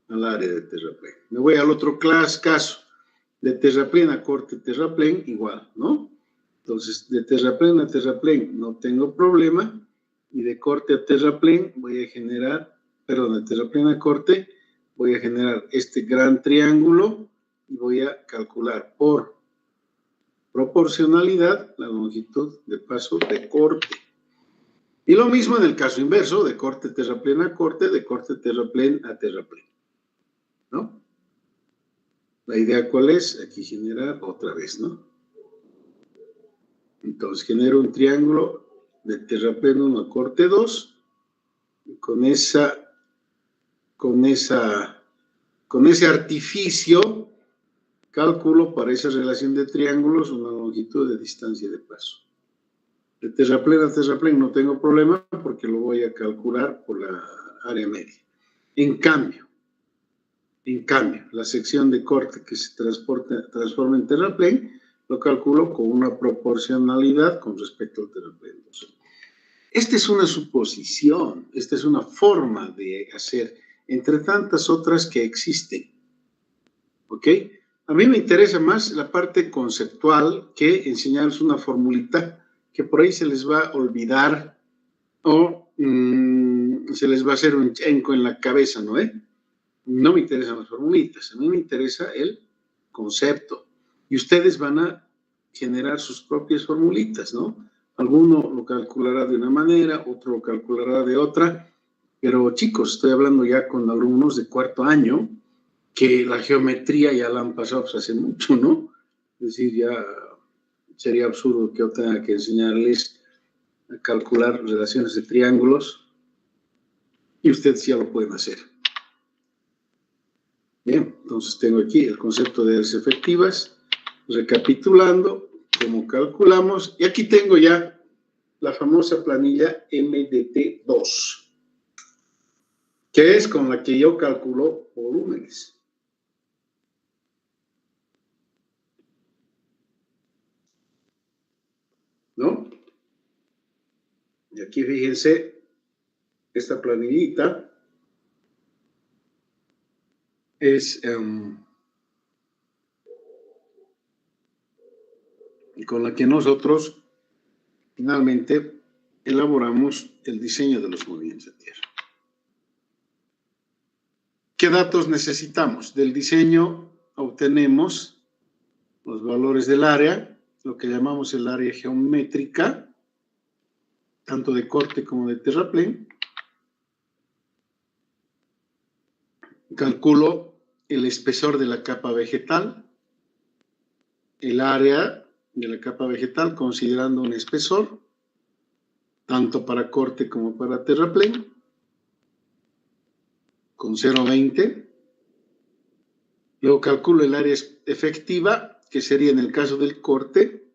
[SPEAKER 1] al área de terraplén. Me voy al otro caso, de terraplén a corte terraplén, igual, ¿no? Entonces, de terraplén a terraplén no tengo problema y de corte a terraplén voy a generar, perdón, de terraplén a corte voy a generar este gran triángulo y voy a calcular por proporcionalidad la longitud de paso de corte. Y lo mismo en el caso inverso, de corte terraplén a corte, de corte terraplén a terraplén, ¿no? La idea ¿cuál es? Aquí generar otra vez, ¿no? Entonces genero un triángulo de terraplén 1 a corte 2 y con ese artificio cálculo para esa relación de triángulos una longitud de distancia de paso. De terraplén a terraplén no tengo problema porque lo voy a calcular por la área media. En cambio, la sección de corte que se transforma en terraplén lo calculo con una proporcionalidad con respecto al terraplén 2. Esta es una suposición, esta es una forma de hacer, entre tantas otras que existen. ¿Ok? A mí me interesa más la parte conceptual que enseñarles una formulita que por ahí se les va a olvidar o se les va a hacer un chenco en la cabeza, ¿no? No me interesan las formulitas, a mí me interesa el concepto. Y ustedes van a generar sus propias formulitas, ¿no? Alguno lo calculará de una manera, otro lo calculará de otra, pero chicos, estoy hablando ya con alumnos de cuarto año que la geometría ya la han pasado pues, hace mucho, ¿no? Es decir, ya sería absurdo que yo tenga que enseñarles a calcular relaciones de triángulos y ustedes ya lo pueden hacer. Bien, entonces tengo aquí el concepto de áreas efectivas, recapitulando cómo calculamos, y aquí tengo ya la famosa planilla MDT2, que es con la que yo calculo volúmenes. ¿No? Y aquí fíjense, esta planillita es con la que nosotros finalmente elaboramos el diseño de los movimientos de tierra. ¿Qué datos necesitamos? Del diseño obtenemos los valores del área, lo que llamamos el área geométrica, tanto de corte como de terraplén. Calculo el espesor de la capa vegetal, el área de la capa vegetal considerando un espesor, tanto para corte como para terraplén, con 0,20. Luego calculo el área efectiva, que sería en el caso del corte,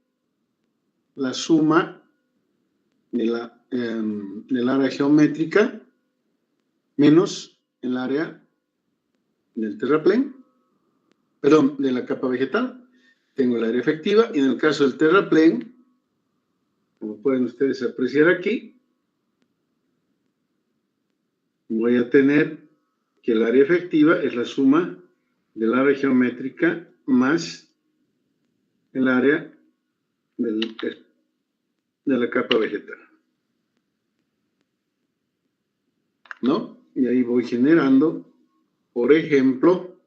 [SPEAKER 1] la suma de del área geométrica menos el área del terraplén, perdón, de la capa vegetal. Tengo el área efectiva y en el caso del terraplén, como pueden ustedes apreciar aquí, voy a tener que el área efectiva es la suma del área geométrica más el área de la capa vegetal. ¿No? Y ahí voy generando, por ejemplo,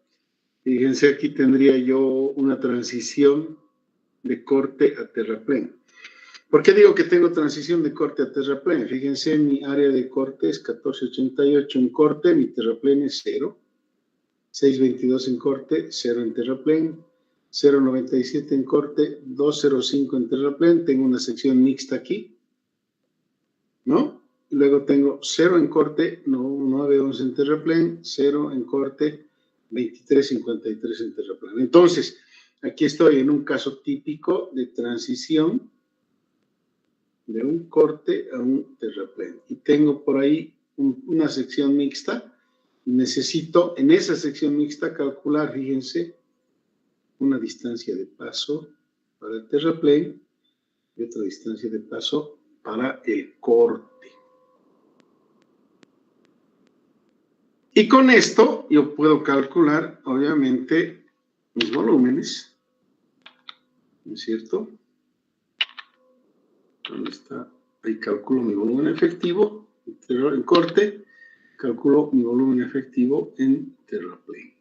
[SPEAKER 1] fíjense, aquí tendría yo una transición de corte a terraplén. ¿Por qué digo que tengo transición de corte a terraplén? Fíjense, mi área de corte es 1488 en corte, mi terraplén es 0, 622 en corte, 0 en terraplén, 097 en corte, 205 en terraplén, tengo una sección mixta aquí, ¿no? Luego tengo 0 en corte, 911 en terraplén, 0 en corte, 2353 en terraplén. Entonces, aquí estoy en un caso típico de transición de un corte a un terraplén. Y tengo por ahí una sección mixta. Necesito en esa sección mixta calcular, fíjense, una distancia de paso para el terraplén y otra distancia de paso para el corte. Y con esto yo puedo calcular, obviamente, mis volúmenes, ¿no es cierto? ¿Dónde está? Ahí calculo mi volumen efectivo en corte, calculo mi volumen efectivo en terraplén.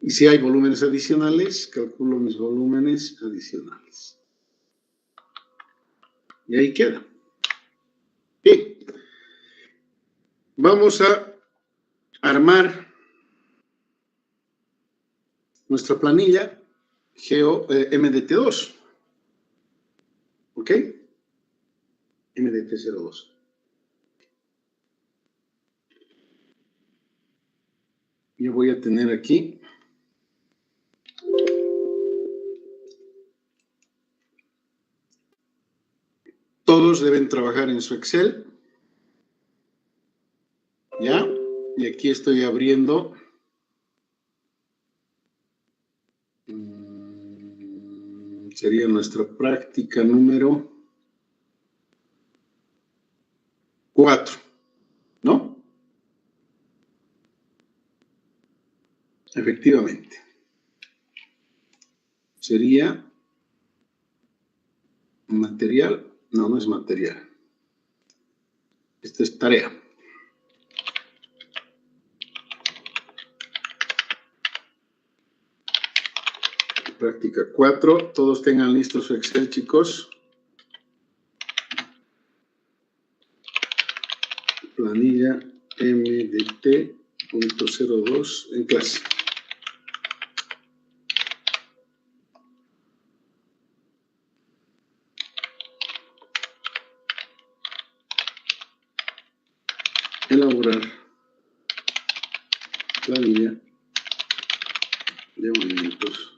[SPEAKER 1] Y si hay volúmenes adicionales, calculo mis volúmenes adicionales. Y ahí queda. Bien. Vamos a armar nuestra planilla MDT2. ¿Ok? MDT02. Yo voy a tener aquí todos deben trabajar en su Excel. ¿Ya? Y aquí estoy abriendo sería nuestra práctica número 4, ¿no? Efectivamente. Sería material, no es material. Esto es tarea. Práctica 4. Todos tengan listo su Excel, chicos. Planilla MDT.02 en clase. Elaborar planilla de movimientos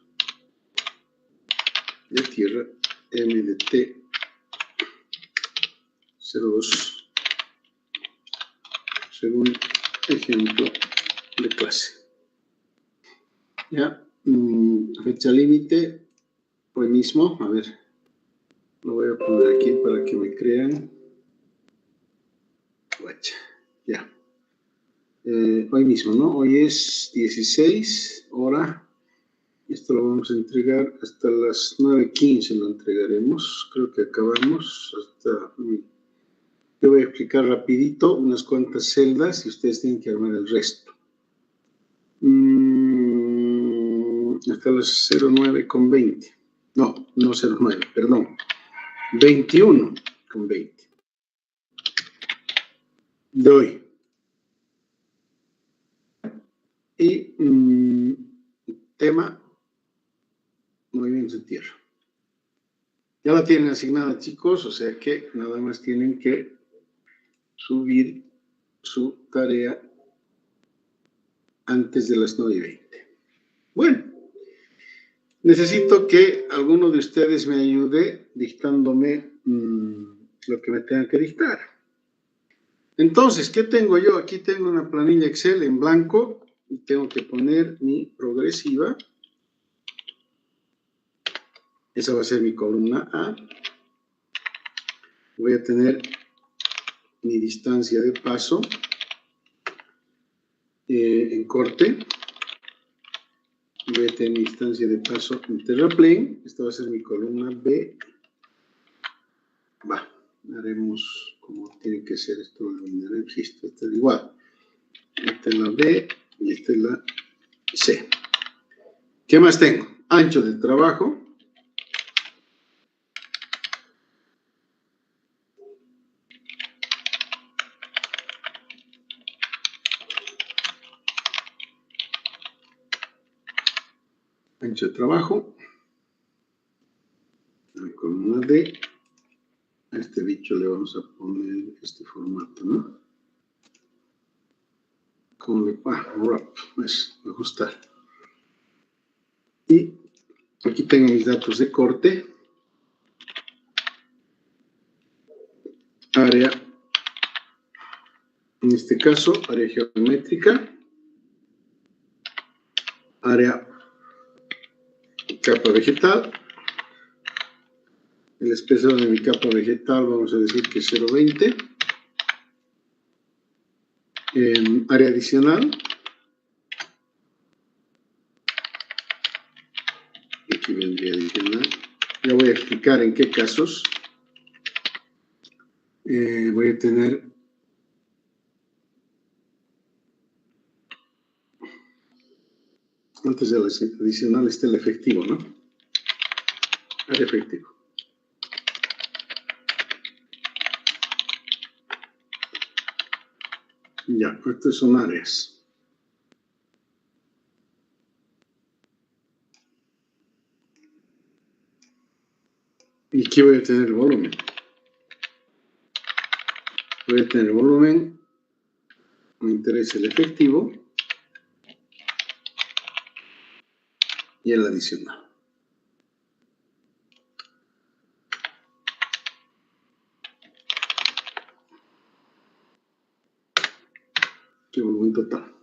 [SPEAKER 1] T02 según ejemplo de clase. Ya, fecha límite, hoy mismo, a ver, lo voy a poner aquí para que me crean. Ya. Hoy mismo, ¿no? Hoy es 16 hora. Esto lo vamos a entregar hasta las 9:15, lo entregaremos. Creo que acabamos hasta... Yo voy a explicar rapidito unas cuantas celdas y ustedes tienen que armar el resto. Hasta las 09:20. No 09, perdón. 21:20. De hoy. Y tema, movimiento de tierra. Ya la tienen asignada, chicos, o sea que nada más tienen que subir su tarea antes de las 9:20. Bueno, necesito que alguno de ustedes me ayude dictándome lo que me tengan que dictar. Entonces, ¿qué tengo yo? Aquí tengo una planilla Excel en blanco y tengo que poner mi progresiva. Esa va a ser mi columna A. Voy a tener mi distancia de paso en corte. Voy a tener mi distancia de paso en terraplén. Esta va a ser mi columna B. Haremos como tiene que ser. Esto lo eliminaré. Esta es igual. Esta es la B y esta es la C. ¿Qué más tengo? Ancho de trabajo. Ancho de trabajo. La columna D. A este bicho le vamos a poner este formato, ¿no? ¿Cómo le wrap? Es ajustar. Y aquí tengo mis datos de corte. Área, en este caso, área geométrica. Área capa vegetal. El espesor de mi capa vegetal vamos a decir que es 0.20. Área adicional. Aquí vendría adicional. Ya voy a explicar en qué casos. Voy a tener antes de la adicional está el efectivo, ¿no? El efectivo. Ya, estas son áreas. Y aquí voy a tener el volumen. Voy a tener el volumen. Me interesa el efectivo. Y el adicional. El volumen total.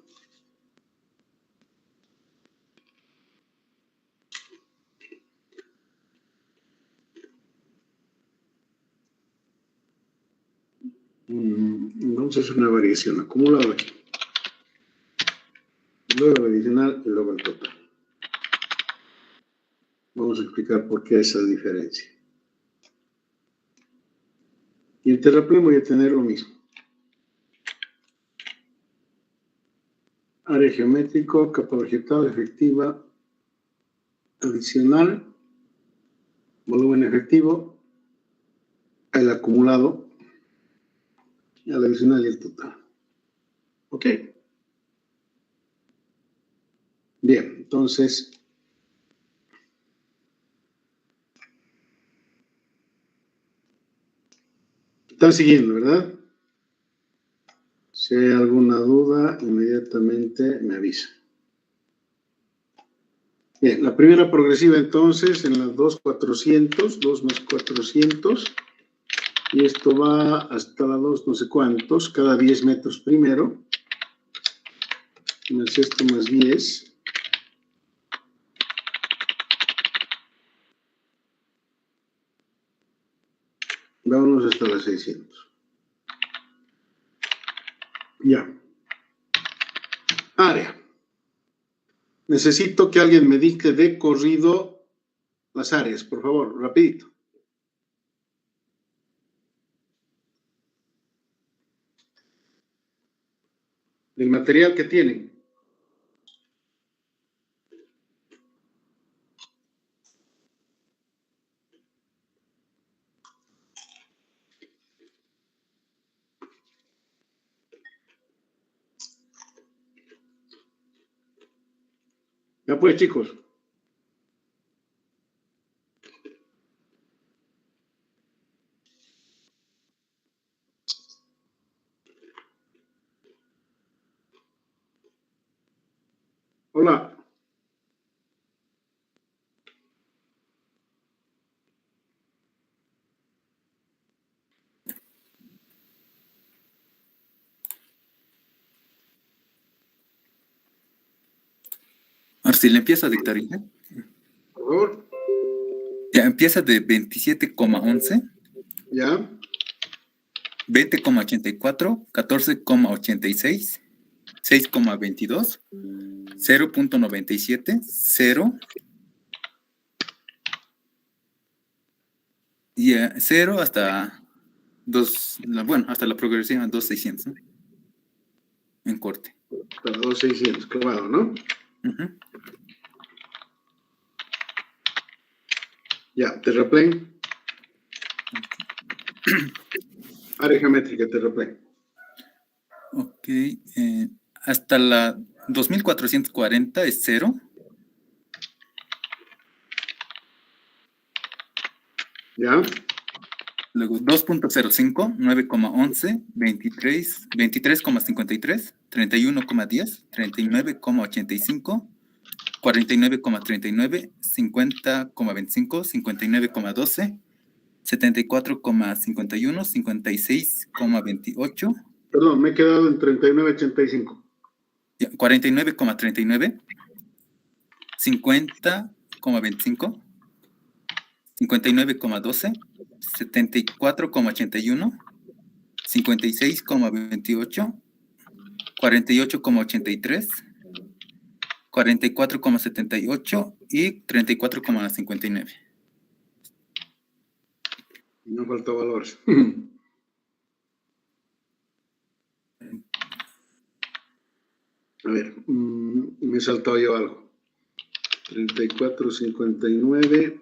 [SPEAKER 1] Vamos a hacer una variación acumulada aquí. Luego el adicional y luego el total. Vamos a explicar por qué esa diferencia. Y en terraplén voy a tener lo mismo. Área geométrico, capa vegetal, efectiva, adicional, volumen efectivo, el acumulado, el adicional y el total. ¿Ok? Bien, entonces, están siguiendo, ¿verdad? Si hay alguna duda, inmediatamente me avisa. Bien, la primera progresiva entonces en las 2,400, 2 más 400, y esto va hasta la 2 no sé cuántos, cada 10 metros primero, más esto más 10. Vámonos hasta las 600. Ya. Área. Necesito que alguien me dicte de corrido las áreas, por favor, rapidito. El material que tienen. Ya pues, chicos. Hola.
[SPEAKER 4] Ahora sí, le empiezo a dictar, hija.
[SPEAKER 1] Por favor.
[SPEAKER 4] Ya empieza de 27,11,
[SPEAKER 1] Ya.
[SPEAKER 4] 20,84, 14,86, 6,22, 0,97, 0, y 0 hasta 2, bueno, hasta la progresiva 2,600, ¿no? En corte.
[SPEAKER 1] Para 2,600, clavado, ¿no?
[SPEAKER 4] Ujú.
[SPEAKER 1] Ya, terraplén. Área geométrica, terraplén.
[SPEAKER 4] Ok, hasta la 2440 es 0.
[SPEAKER 1] Ya.
[SPEAKER 4] Luego 2,05, 9,11, 23, 23,53, 31,10, 39,85, 49,39, 50,25, 59,12, 74,51, 56,28,
[SPEAKER 1] Perdón, me he quedado en 39,85.
[SPEAKER 4] 49,39, 50,25, 59,12, 74,81, 56,28, 48,83, 44,78 y 34,59.
[SPEAKER 1] No falta valores. A ver, me he saltado yo algo. 34,59,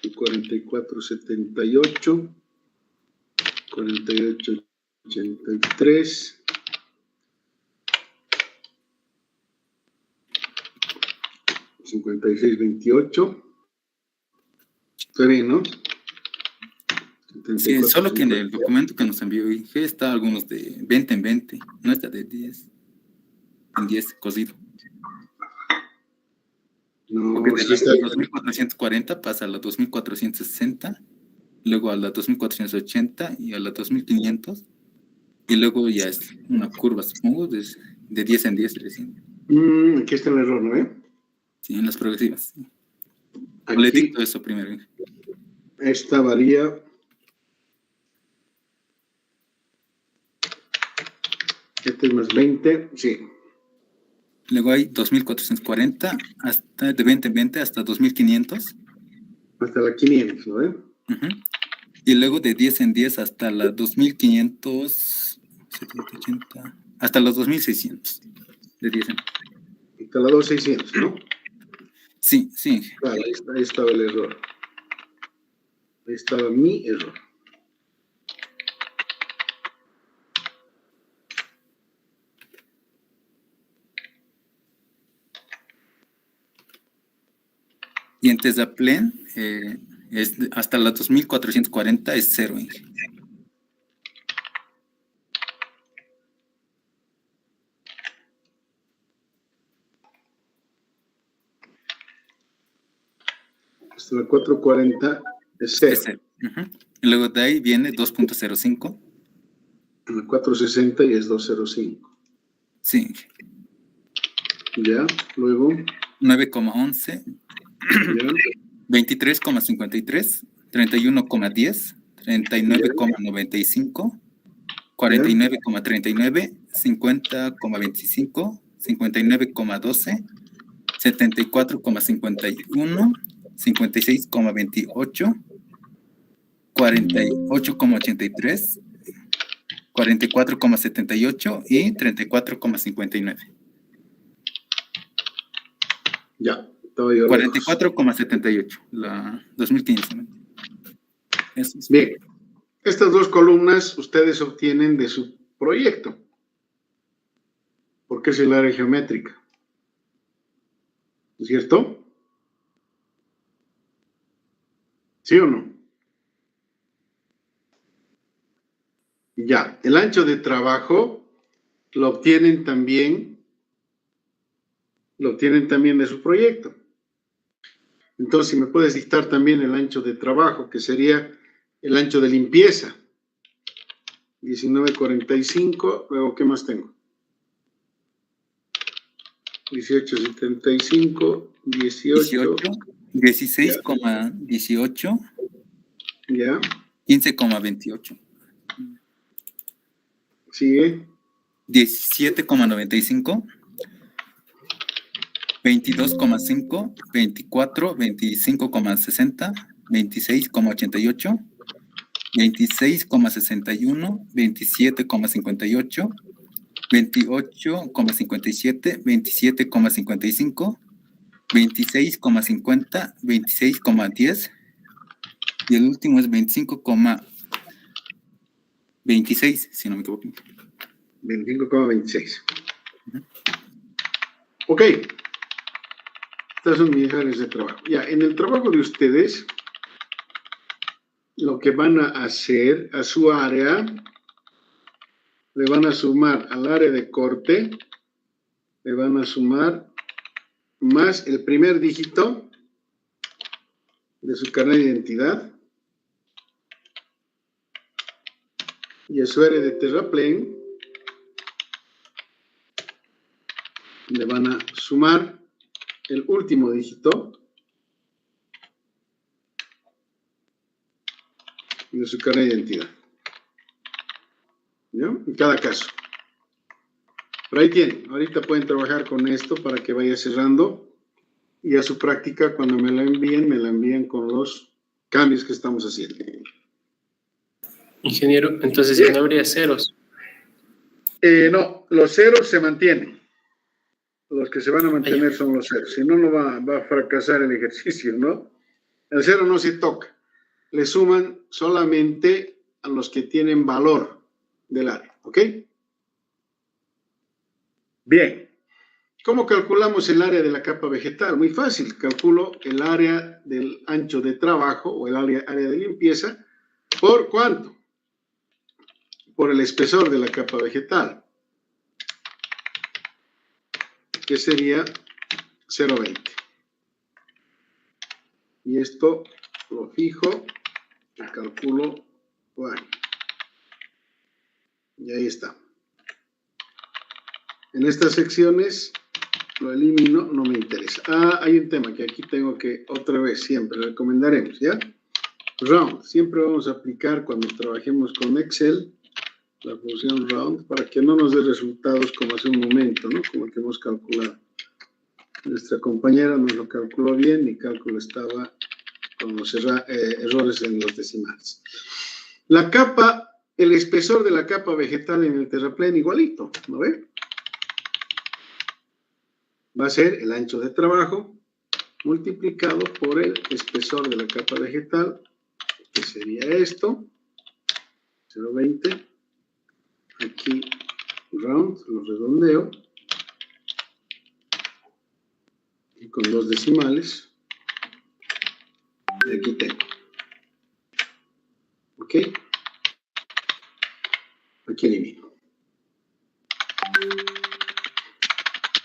[SPEAKER 1] 44,78, 48,83, 56,28. Está bien, ¿no?
[SPEAKER 4] Sí, solo que en el
[SPEAKER 1] 74,50.
[SPEAKER 4] documento que nos envió IG está algunos de 20 en 20, no está de 10 en 10 cosido. Porque
[SPEAKER 1] No,
[SPEAKER 4] de
[SPEAKER 1] sí
[SPEAKER 4] la
[SPEAKER 1] está.
[SPEAKER 4] 2440 pasa a la 2460, luego a la 2480 y a la 2500, y luego ya es una curva, supongo, de 10 en 10 recién.
[SPEAKER 1] Aquí está el error, ¿no?
[SPEAKER 4] Sí, en las progresivas. Sí. Le
[SPEAKER 1] Aquí
[SPEAKER 4] dicto eso primero.
[SPEAKER 1] esta varía. Este es más 20, sí.
[SPEAKER 4] Luego hay 2440, hasta de 20 en 20 hasta 2500.
[SPEAKER 1] Hasta la 500, ¿no?
[SPEAKER 4] Uh-huh. Y luego de 10 en 10 hasta la 2500, 70, 80, hasta los 2600. De 10 en.
[SPEAKER 1] Hasta la 2,600, ¿no?
[SPEAKER 4] Sí, sí.
[SPEAKER 1] Vale, ahí estaba el error. Ahí estaba mi error.
[SPEAKER 4] Y en Tesaplén, es hasta la 2440 es 0.
[SPEAKER 1] La 440 es 0.
[SPEAKER 4] Es 0. Y luego de ahí viene 2.05.
[SPEAKER 1] La 460 y es 205.
[SPEAKER 4] Sí.
[SPEAKER 1] Ya, luego,
[SPEAKER 4] 9,11.
[SPEAKER 1] ya,
[SPEAKER 4] 23,53. 31,10. 39,95. 49,39. 50,25. 59,12. 74,51. 56,28. 48,83. 44,78 y 34,59.
[SPEAKER 1] ya. Estaba yo lejos.
[SPEAKER 4] 44,78, la 2015. Eso es.
[SPEAKER 1] Bien, estas dos columnas ustedes obtienen de su proyecto, porque es el área geométrica. ¿Es cierto? ¿Sí o no? Ya, el ancho de trabajo lo obtienen también de su proyecto. Entonces, si me puedes dictar también el ancho de trabajo, que sería el ancho de limpieza. 19,45, luego, ¿qué más tengo? 18,75, 18,
[SPEAKER 4] 16,18,
[SPEAKER 1] ya,
[SPEAKER 4] 15,28,
[SPEAKER 1] sigue,
[SPEAKER 4] 17,95, 22,5, 24, 25,60, 26,88, 26,61, 27,58, 28,57, 27,55, 26,50, 26,10 y el último es 25,26, si no me equivoco.
[SPEAKER 1] 25,26. Ok. Estas son mis áreas de trabajo. Ya, en el trabajo de ustedes, lo que van a hacer a su área, le van a sumar al área de corte, le van a sumar más el primer dígito de su carnet de identidad y a su área de terraplén le van a sumar el último dígito de su carnet de identidad. ¿Ya? En cada caso. Pero ahí tienen. Ahorita pueden trabajar con esto para que vaya cerrando y a su práctica, cuando me la envíen con los cambios que estamos haciendo.
[SPEAKER 5] Ingeniero, entonces ya no habría ceros.
[SPEAKER 1] No, los ceros se mantienen. Los que se van a mantener son los ceros. Si no, no va a fracasar el ejercicio, ¿no? El cero no se toca. Le suman solamente a los que tienen valor del área, ¿ok? Bien. ¿Cómo calculamos el área de la capa vegetal? Muy fácil. Calculo el área del ancho de trabajo o el área de limpieza. ¿Por cuánto? Por el espesor de la capa vegetal, que sería 0,20. Y esto lo fijo, lo calculo, bueno, y ahí está. En estas secciones lo elimino, no me interesa. Hay un tema que aquí tengo que otra vez siempre recomendaremos, ¿ya? Round, siempre vamos a aplicar cuando trabajemos con Excel la función round para que no nos dé resultados como hace un momento, ¿no? Como el que hemos calculado. Nuestra compañera nos lo calculó bien, mi cálculo estaba con los errores en los decimales. La capa, el espesor de la capa vegetal en el terraplén igualito, ¿no ve? Va a ser el ancho de trabajo multiplicado por el espesor de la capa vegetal, que sería esto, 0,20. Aquí, round, lo redondeo. Y con 2 decimales. Y aquí tengo. ¿Ok? Aquí elimino.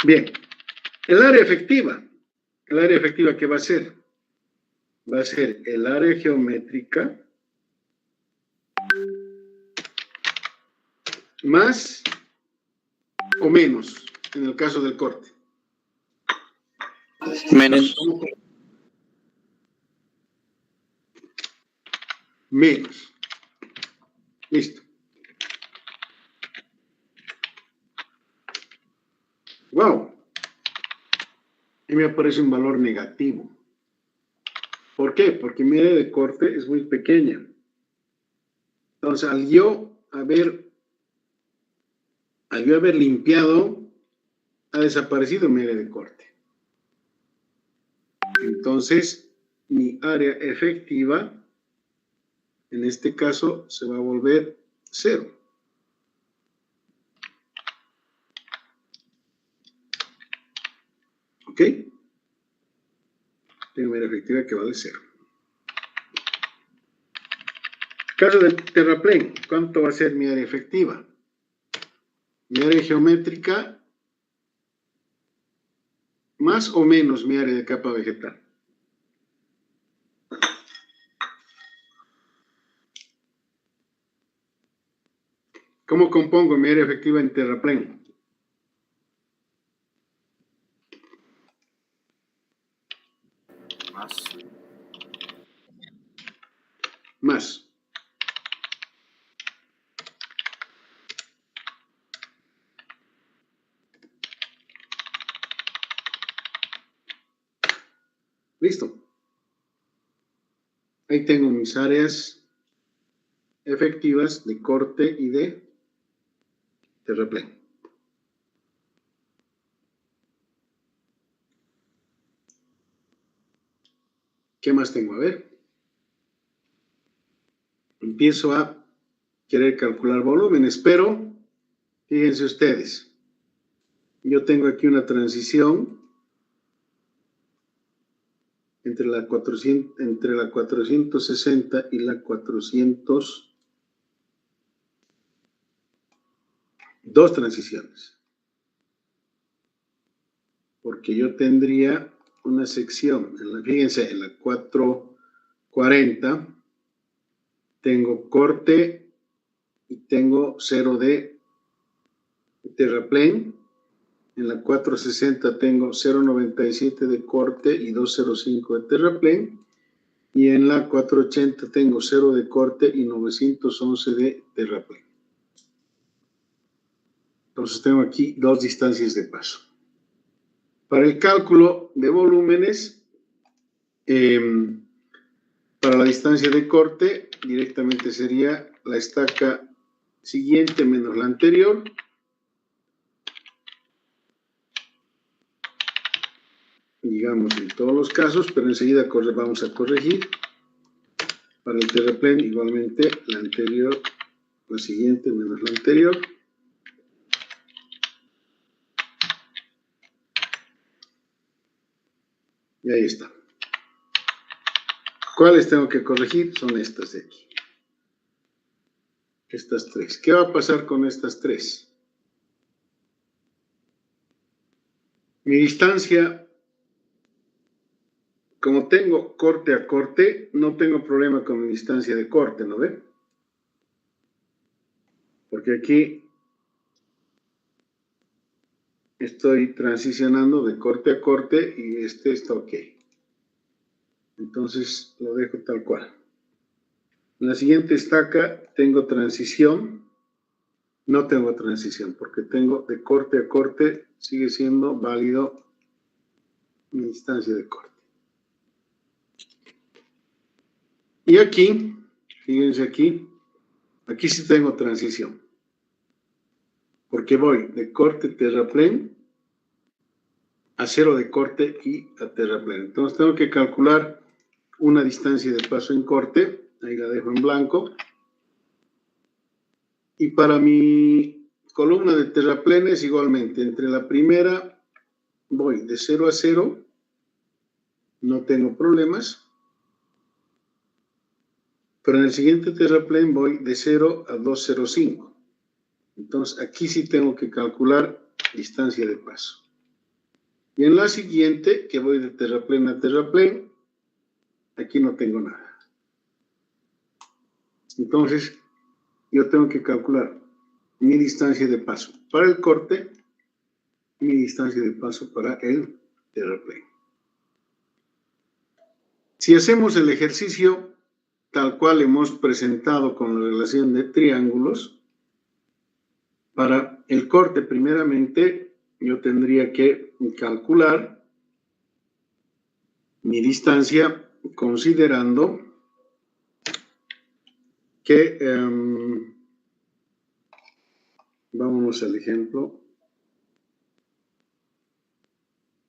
[SPEAKER 1] Bien. El área efectiva. ¿Qué va a ser? va a ser el área geométrica más o menos, en el caso del corte.
[SPEAKER 2] Menos.
[SPEAKER 1] Menos. Listo. Wow. Y me aparece un valor negativo. ¿Por qué? Porque mi área de corte es muy pequeña. Entonces, al yo haber limpiado, ha desaparecido mi área de corte. Entonces, mi área efectiva, en este caso, se va a volver 0. ¿Ok? Tengo mi área efectiva que vale 0. Caso del terraplén, ¿cuánto va a ser mi área efectiva? Mi área geométrica más o menos mi área de capa vegetal. ¿Cómo compongo mi área efectiva en terraplén? Más. Listo. Ahí tengo mis áreas efectivas de corte y de terraplén. ¿Qué más tengo? A ver. Empiezo a querer calcular volúmenes, pero fíjense ustedes. Yo tengo aquí una transición entre la 460 y la 400. Dos transiciones. Porque yo tendría una sección, fíjense, en la 440 tengo corte y tengo 0 de terraplén. En la 460 tengo 0.97 de corte y 2.05 de terraplén. Y en la 480 tengo 0 de corte y 911 de terraplén. Entonces tengo aquí dos distancias de paso. Para el cálculo de volúmenes, para la distancia de corte, directamente sería la estaca siguiente menos la anterior. Digamos en todos los casos, pero enseguida vamos a corregir. Para el terraplén, igualmente la anterior, la siguiente menos la anterior. Y ahí está. ¿Cuáles tengo que corregir? Son estas de aquí. Estas tres. ¿Qué va a pasar con estas tres? Mi distancia, como tengo corte a corte, no tengo problema con mi distancia de corte, ¿no ven? Porque aquí estoy transicionando de corte a corte y este está ok. Entonces lo dejo tal cual. En la siguiente estaca tengo transición. No tengo transición porque tengo de corte a corte, sigue siendo válido mi distancia de corte. Y aquí, fíjense aquí sí tengo transición. Porque voy de corte terraplén a 0 de corte y a terraplén. Entonces tengo que calcular una distancia de paso en corte. Ahí la dejo en blanco. Y para mi columna de terraplenes igualmente. Entre la primera voy de 0 a 0. No tengo problemas. Pero en el siguiente terraplén voy de 0 a 205. Entonces aquí sí tengo que calcular distancia de paso. Y en la siguiente, que voy de terraplén a terraplén, Aquí no tengo nada. Entonces, yo tengo que calcular mi distancia de paso para el corte y mi distancia de paso para el terraplén. Si hacemos el ejercicio tal cual hemos presentado con la relación de triángulos, para el corte primeramente yo tendría que calcular mi distancia considerando que, vámonos al ejemplo,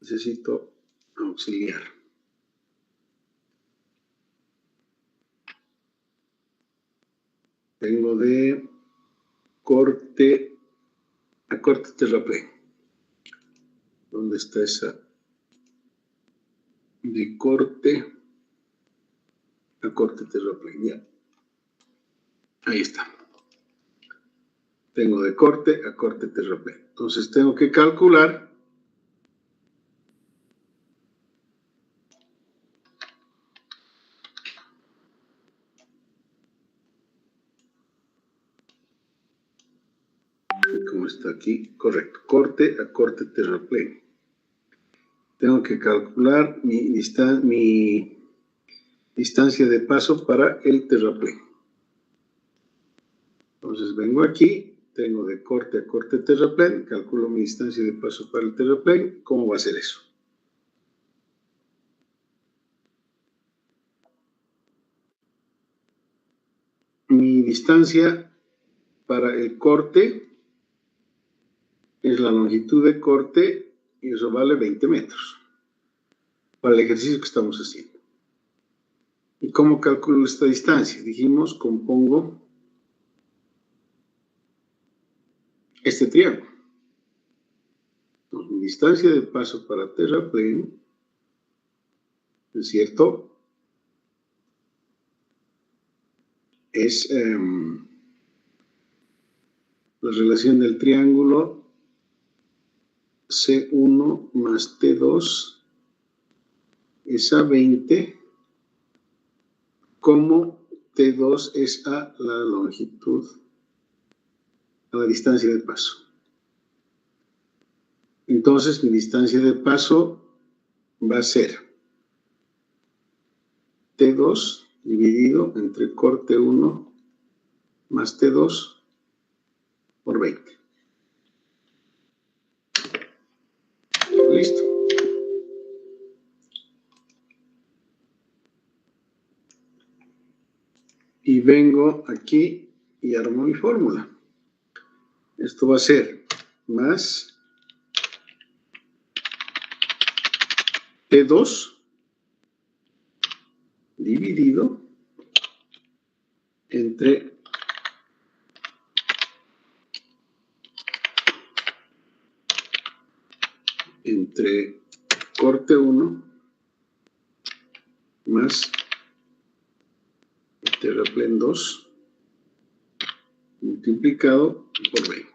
[SPEAKER 1] necesito auxiliar. Tengo de corte a corte terraplén. ¿Dónde está esa? De corte a corte terraplén, ya. Ahí está. Tengo de corte a corte terraplén. Entonces tengo que calcular como está aquí, correcto, corte a corte terraplén. Tengo que calcular mi distancia de paso para el terraplén. Entonces vengo aquí, tengo de corte a corte terraplén, calculo mi distancia de paso para el terraplén. ¿Cómo va a ser eso? Mi distancia para el corte es la longitud de corte y eso vale 20 metros para el ejercicio que estamos haciendo. ¿Y cómo calculo esta distancia? Dijimos, compongo este triángulo. Entonces, mi distancia de paso para terraplén, ¿es cierto? Es la relación del triángulo C1 más T2 es a 20, como T2 es a la longitud, a la distancia de paso. Entonces, mi distancia de paso va a ser T2 dividido entre corte 1 más T2 por 20. Listo. Y vengo aquí y armo mi fórmula. Esto va a ser más T2 dividido entre corte 1 más terraplén 2 multiplicado por 20.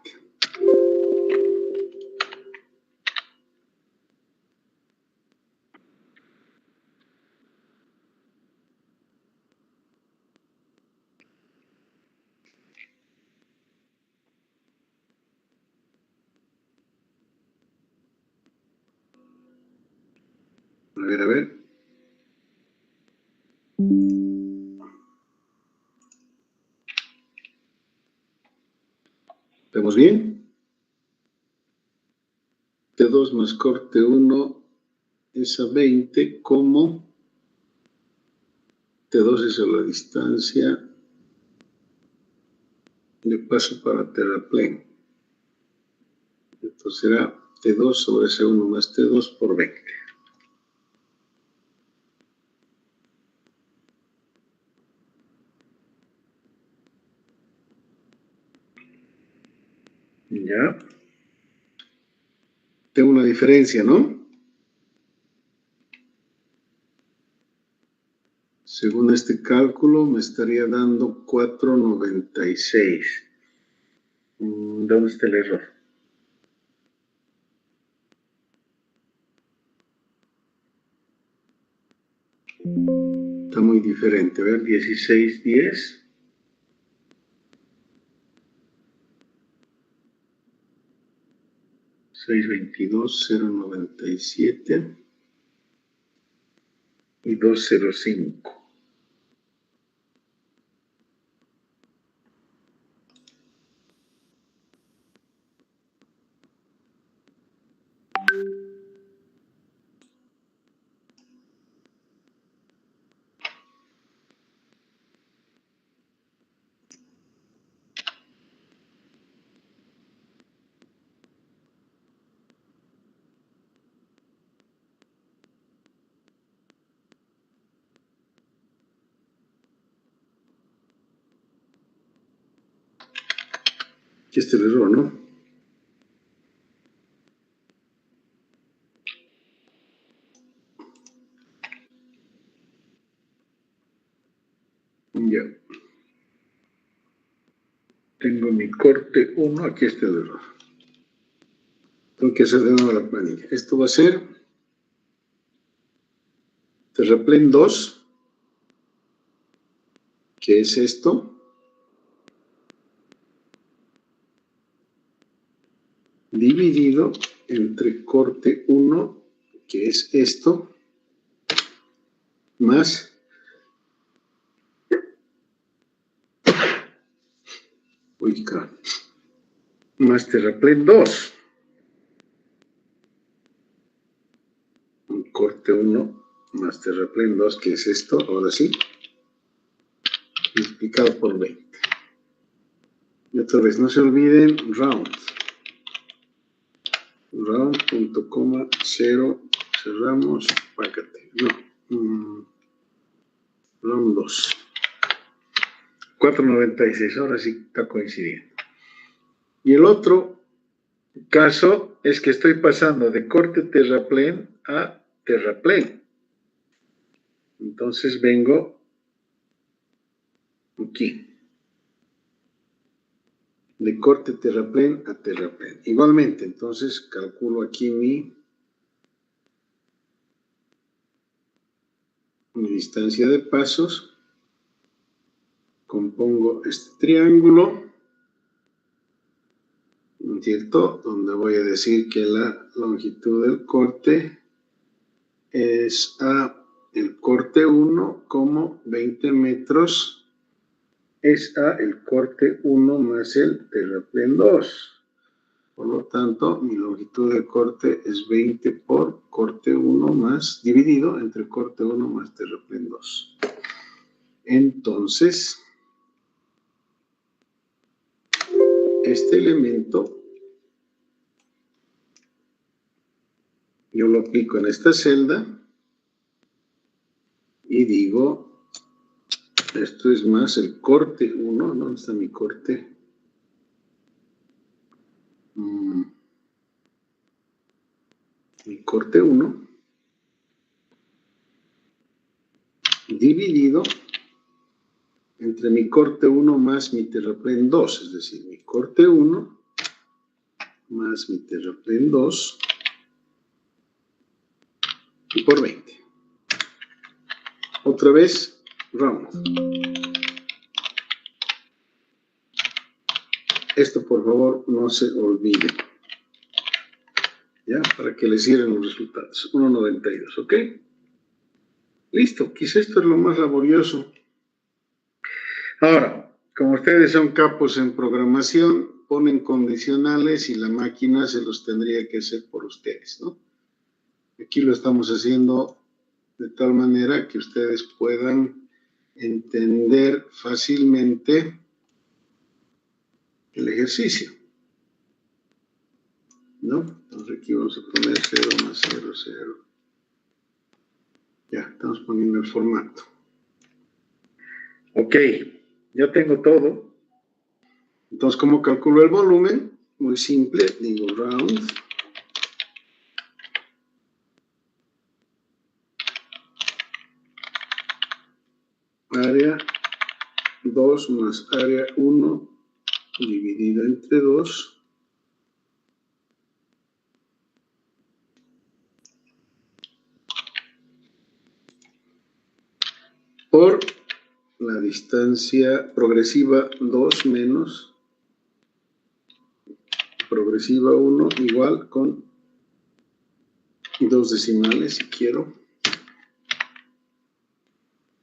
[SPEAKER 1] A ver. ¿Estamos bien? T2 más corte 1 es a 20, como T2 es a la distancia de paso para terraplén. Entonces será T2 sobre C1 más T2 por 20. Ya. Tengo una diferencia, ¿no? Según este cálculo, me estaría dando 4,96. ¿Dónde está el error? Está muy diferente. A ver, 1610. 622,097 y 205. Aquí está el error, ¿no? Ya. Tengo mi corte 1, aquí está el error. Tengo que hacer de nuevo la planilla. Esto va a ser terraplén 2, que es esto, dividido entre corte 1, que es esto, más más terraplén 2. Corte 1 más terraplén 2, que es esto, ahora sí, multiplicado por 20. Y otra vez, no se olviden, round. Round, punto, coma, 0, cerramos, pácate. No, round 2. 496, ahora sí está coincidiendo. Y el otro caso es que estoy pasando de corte terraplén a terraplén. Entonces vengo aquí. De corte terraplén a terraplén. Igualmente, entonces calculo aquí mi distancia de pasos. Compongo este triángulo, ¿cierto? Donde voy a decir que la longitud del corte es a el corte 1 como 20 metros es a el corte 1 más el terraplén 2. Por lo tanto, mi longitud de corte es 20 por corte 1 más, dividido entre corte 1 más terraplén 2. Entonces, este elemento yo lo aplico en esta celda y digo, esto es más el corte 1, ¿dónde está mi corte? Mi corte 1 dividido entre mi corte 1 más mi terraplén 2, es decir, mi corte 1 más mi terraplén 2 y por 20. Otra vez, round. Esto, por favor, no se olvide. ¿Ya? Para que les cierren los resultados. 1.92, ¿ok? Listo, quizá esto es lo más laborioso. Ahora, como ustedes son capos en programación, ponen condicionales y la máquina se los tendría que hacer por ustedes, ¿no? Aquí lo estamos haciendo de tal manera que ustedes puedan entender fácilmente el ejercicio, ¿no? Entonces aquí vamos a poner 0 más 0, 0. Ya, estamos poniendo el formato. Ok, ya tengo todo. Entonces, ¿cómo calculo el volumen? Muy simple, digo round. Área 2 más área 1 dividido entre 2. por la distancia progresiva 2 menos progresiva 1 igual con 2 decimales si quiero.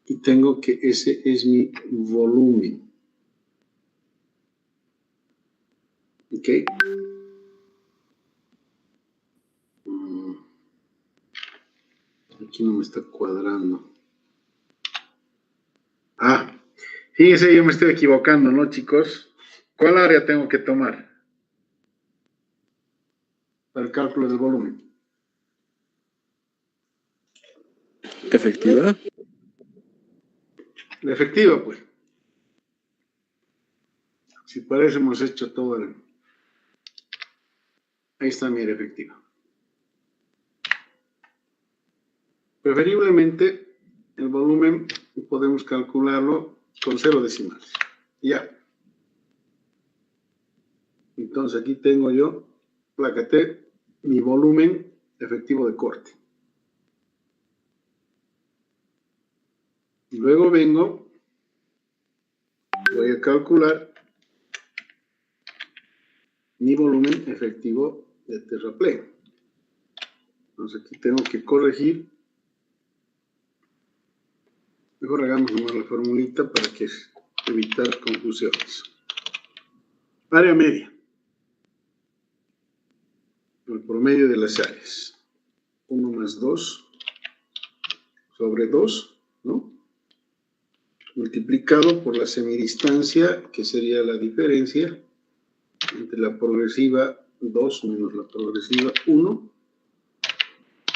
[SPEAKER 1] Y tengo que ese es mi volumen. ¿Ok? Aquí no me está cuadrando. Fíjense, yo me estoy equivocando, ¿no, chicos? ¿Cuál área tengo que tomar para el cálculo del volumen?
[SPEAKER 6] ¿Efectiva?
[SPEAKER 1] La efectiva, pues. Si para eso hemos hecho todo el... Ahí está mi área efectiva. Preferiblemente, el volumen podemos calcularlo con 0 decimales. Ya. Entonces aquí tengo yo, placa T, mi volumen efectivo de corte. Y luego vengo, voy a calcular mi volumen efectivo de terraplén. Entonces aquí tengo que corregir. Mejor hagamos nomás la formulita para que evitar confusiones. Área media. El promedio de las áreas. 1 más 2 sobre 2, ¿no? Multiplicado por la semidistancia, que sería la diferencia entre la progresiva 2 menos la progresiva 1,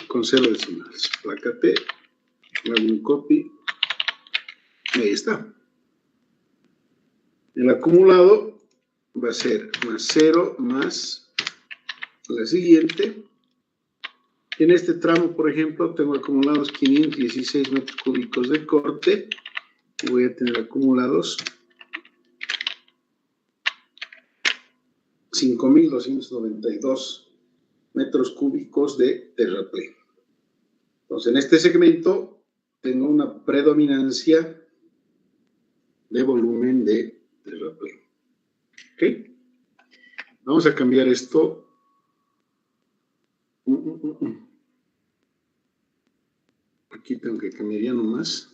[SPEAKER 1] con 0 decimales. Placa T, hago un copy, y ahí está. El acumulado va a ser más 0 más la siguiente. En este tramo, por ejemplo, tengo acumulados 516 metros cúbicos de corte y voy a tener acumulados 5.292 metros cúbicos de terraplén. Entonces, en este segmento tengo una predominancia de volumen de terraplén. ¿Ok? Vamos a cambiar esto. Aquí tengo que cambiar ya nomás.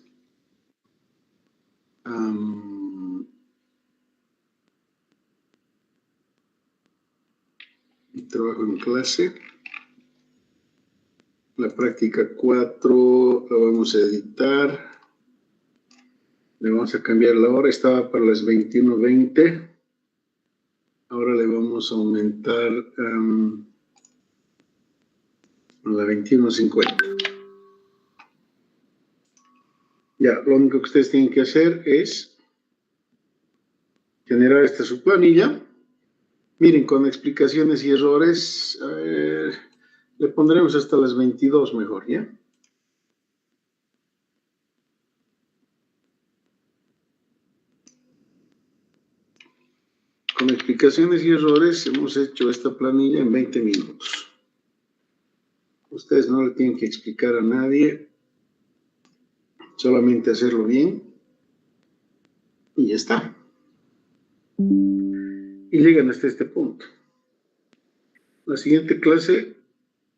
[SPEAKER 1] Trabajo en clase. La práctica 4 la vamos a editar. Le vamos a cambiar la hora. Estaba para las 21:20. Ahora le vamos a aumentar a la 21:50. Ya, lo único que ustedes tienen que hacer es generar esta su planilla. Miren, con explicaciones y errores, le pondremos hasta las 22 mejor, ¿ya? Con explicaciones y errores hemos hecho esta planilla en 20 minutos. Ustedes no le tienen que explicar a nadie, solamente hacerlo bien y ya está. Y llegan hasta este punto. La siguiente clase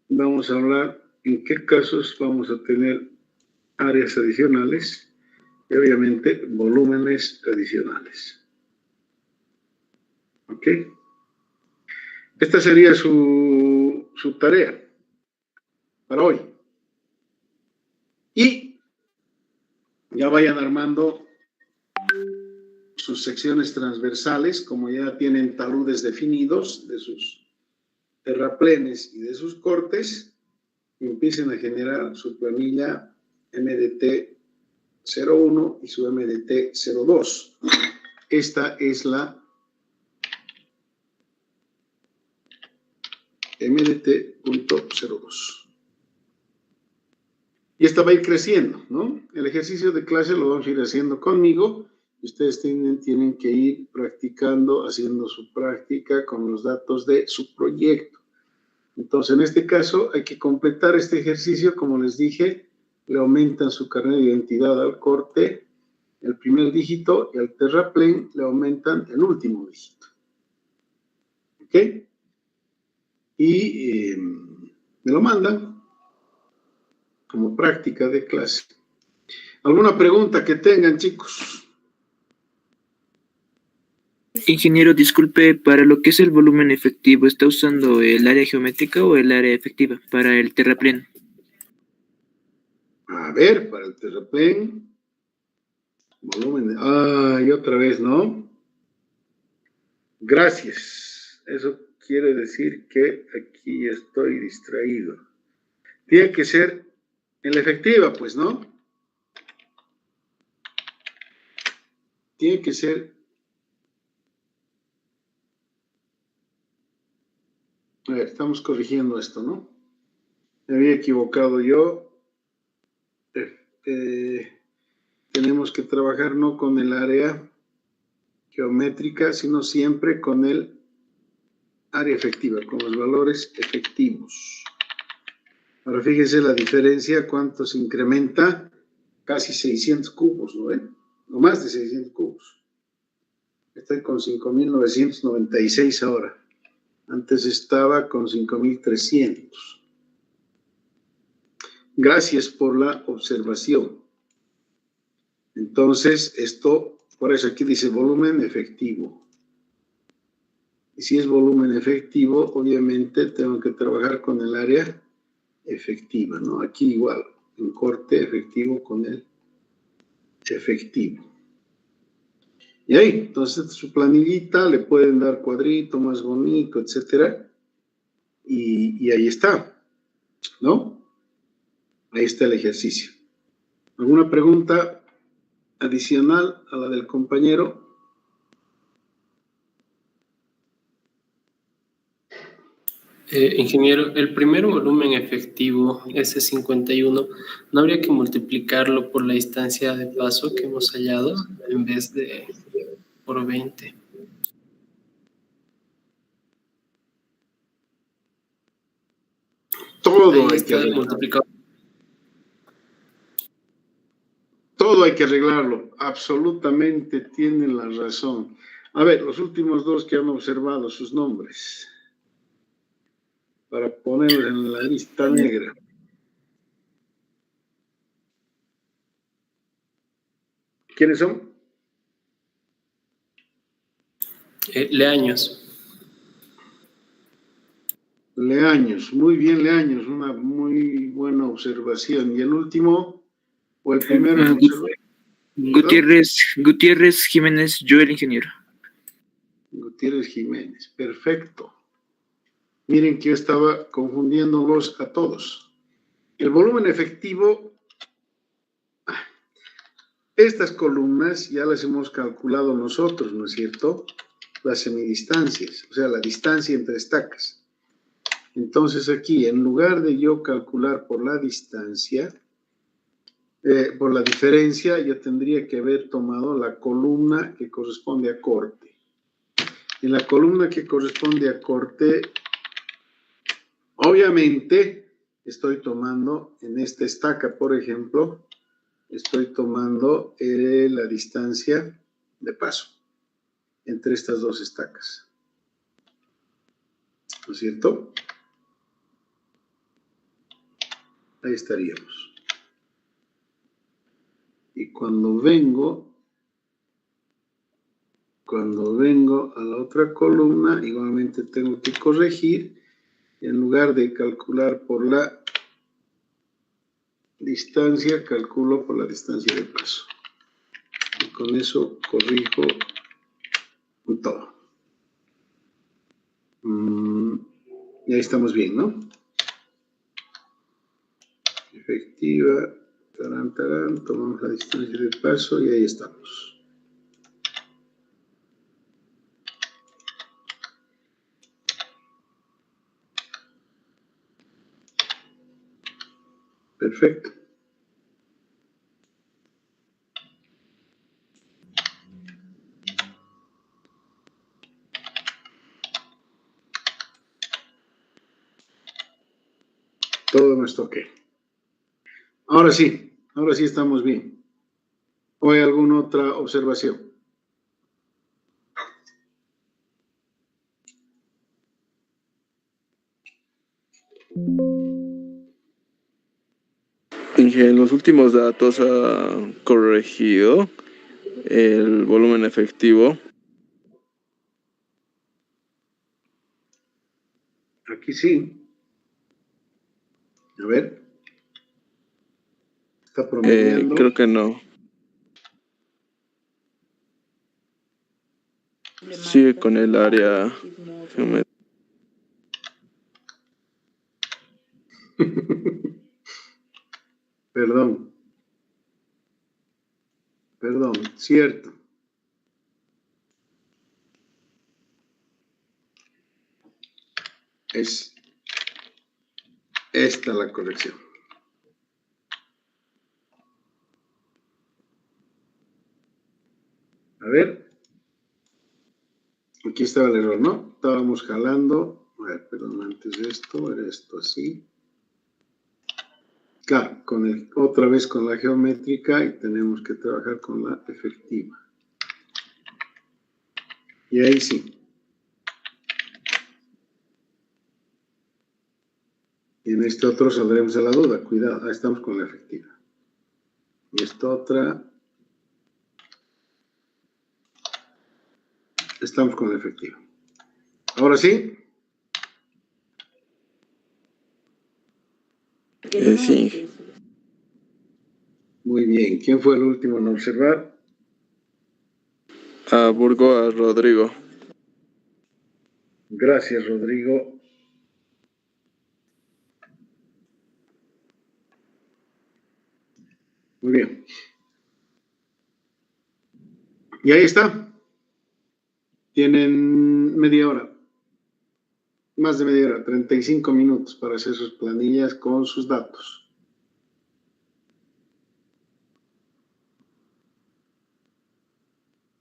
[SPEAKER 1] vamos a hablar en qué casos vamos a tener áreas adicionales y obviamente volúmenes adicionales. ¿Ok? Esta sería su tarea para hoy. Y ya vayan armando sus secciones transversales, como ya tienen taludes definidos de sus terraplenes y de sus cortes, y empiecen a generar su planilla MDT 01 y su MDT 02. Esta es la MDT.02. Y esta va a ir creciendo, ¿no? El ejercicio de clase lo vamos a ir haciendo conmigo. Ustedes tienen que ir practicando, haciendo su práctica con los datos de su proyecto. Entonces, en este caso, hay que completar este ejercicio, como les dije, le aumentan su carnet de identidad al corte el primer dígito y al terraplén le aumentan el último dígito. ¿Ok? Y me lo mandan como práctica de clase. ¿Alguna pregunta que tengan, chicos?
[SPEAKER 2] Ingeniero, disculpe, para lo que es el volumen efectivo, ¿está usando el área geométrica o el área efectiva para el terraplén?
[SPEAKER 1] A ver, para el terraplén, volumen. Y otra vez, ¿no? Gracias. Eso quiere decir que aquí estoy distraído. Tiene que ser en la efectiva, pues, ¿no? Tiene que ser. A ver, estamos corrigiendo esto, ¿no? Me había equivocado yo. Tenemos que trabajar no con el área geométrica, sino siempre con el área efectiva, con los valores efectivos. Ahora fíjense la diferencia, cuánto se incrementa, casi 600 cubos, ¿no ven? No más de 600 cubos. Estoy con 5.996 ahora. Antes estaba con 5.300. Gracias por la observación. Entonces, esto, por eso aquí dice volumen efectivo. Y si es volumen efectivo, obviamente tengo que trabajar con el área efectiva, ¿no? Aquí igual, en corte efectivo con el efectivo. Y ahí, entonces su planillita, le pueden dar cuadrito más bonito, etcétera. Y ahí está, ¿no? Ahí está el ejercicio. ¿Alguna pregunta adicional a la del compañero?
[SPEAKER 5] Ingeniero, el primer volumen efectivo, ese 51, ¿no habría que multiplicarlo por la distancia de paso que hemos hallado en vez de por 20?
[SPEAKER 1] Todo
[SPEAKER 5] Ahí
[SPEAKER 1] hay que
[SPEAKER 5] está
[SPEAKER 1] arreglarlo.
[SPEAKER 5] multiplicado.
[SPEAKER 1] Todo hay que arreglarlo. Absolutamente tienen la razón. A ver, los últimos dos que han observado sus nombres, para ponerlos en la lista negra. ¿Quiénes son?
[SPEAKER 5] Leaños.
[SPEAKER 1] Leaños. Muy bien, Leaños. Una muy buena observación. ¿Y el último? ¿O el primero que observé?
[SPEAKER 2] Gutiérrez Jiménez, yo el ingeniero.
[SPEAKER 1] Gutiérrez Jiménez. Perfecto. Miren que yo estaba confundiéndolos a todos. El volumen efectivo, estas columnas ya las hemos calculado nosotros, ¿no es cierto? Las semidistancias, o sea, la distancia entre estacas. Entonces aquí, en lugar de yo calcular por la distancia, por la diferencia, yo tendría que haber tomado la columna que corresponde a corte. En la columna que corresponde a corte, obviamente, estoy tomando en esta estaca, por ejemplo, estoy tomando la distancia de paso entre estas dos estacas. ¿No es cierto? Ahí estaríamos. Y cuando vengo a la otra columna, igualmente tengo que corregir. En lugar de calcular por la distancia, calculo por la distancia de paso. Y con eso corrijo todo. Y ahí estamos bien, ¿no? Efectiva, tarán, tomamos la distancia de paso y ahí estamos. Perfecto. Todo nuestro ok. Ahora sí estamos bien. ¿O hay alguna otra observación?
[SPEAKER 6] En los últimos datos ha corregido el volumen efectivo.
[SPEAKER 1] Aquí sí. A ver. Está promediando.
[SPEAKER 6] Creo que no. Sigue con el área geométrica.
[SPEAKER 1] Perdón, cierto. Es esta la corrección. A ver. Aquí estaba el error, ¿no? Estábamos jalando. A ver, perdón, antes de esto, era esto así. Claro, otra vez con la geométrica y tenemos que trabajar con la efectiva. Y ahí sí. Y en este otro saldremos de la duda. Cuidado, ahí estamos con la efectiva. Y esta otra, estamos con la efectiva. Ahora sí.
[SPEAKER 6] Sí.
[SPEAKER 1] Muy bien. ¿Quién fue el último en observar?
[SPEAKER 6] A Burgo, a Rodrigo.
[SPEAKER 1] Gracias, Rodrigo. Muy bien. Y ahí está. Tienen media hora. Más de media hora, 35 minutos para hacer sus planillas con sus datos.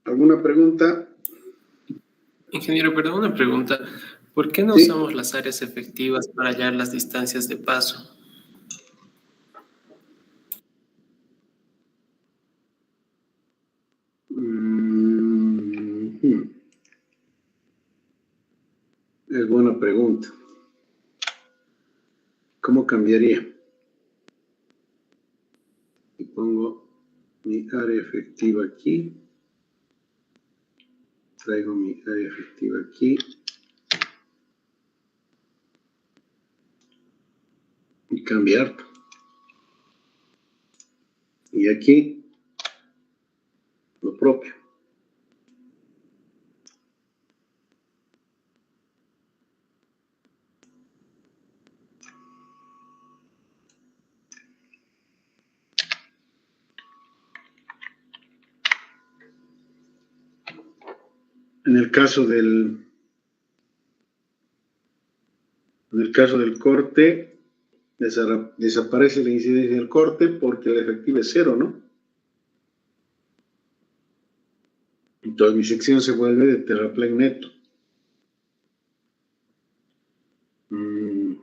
[SPEAKER 1] ¿Alguna pregunta?
[SPEAKER 5] Ingeniero, perdón, una pregunta. ¿Por qué no
[SPEAKER 1] Sí.
[SPEAKER 5] usamos las áreas efectivas para hallar las distancias de paso?
[SPEAKER 1] Es buena pregunta. ¿Cómo cambiaría? Y pongo mi área efectiva aquí. Traigo mi área efectiva aquí. Y cambiar. Y aquí, lo propio. En el caso del corte, desaparece la incidencia del corte porque la efectiva es 0, ¿no? Entonces mi sección se vuelve de terraplén neto. Muy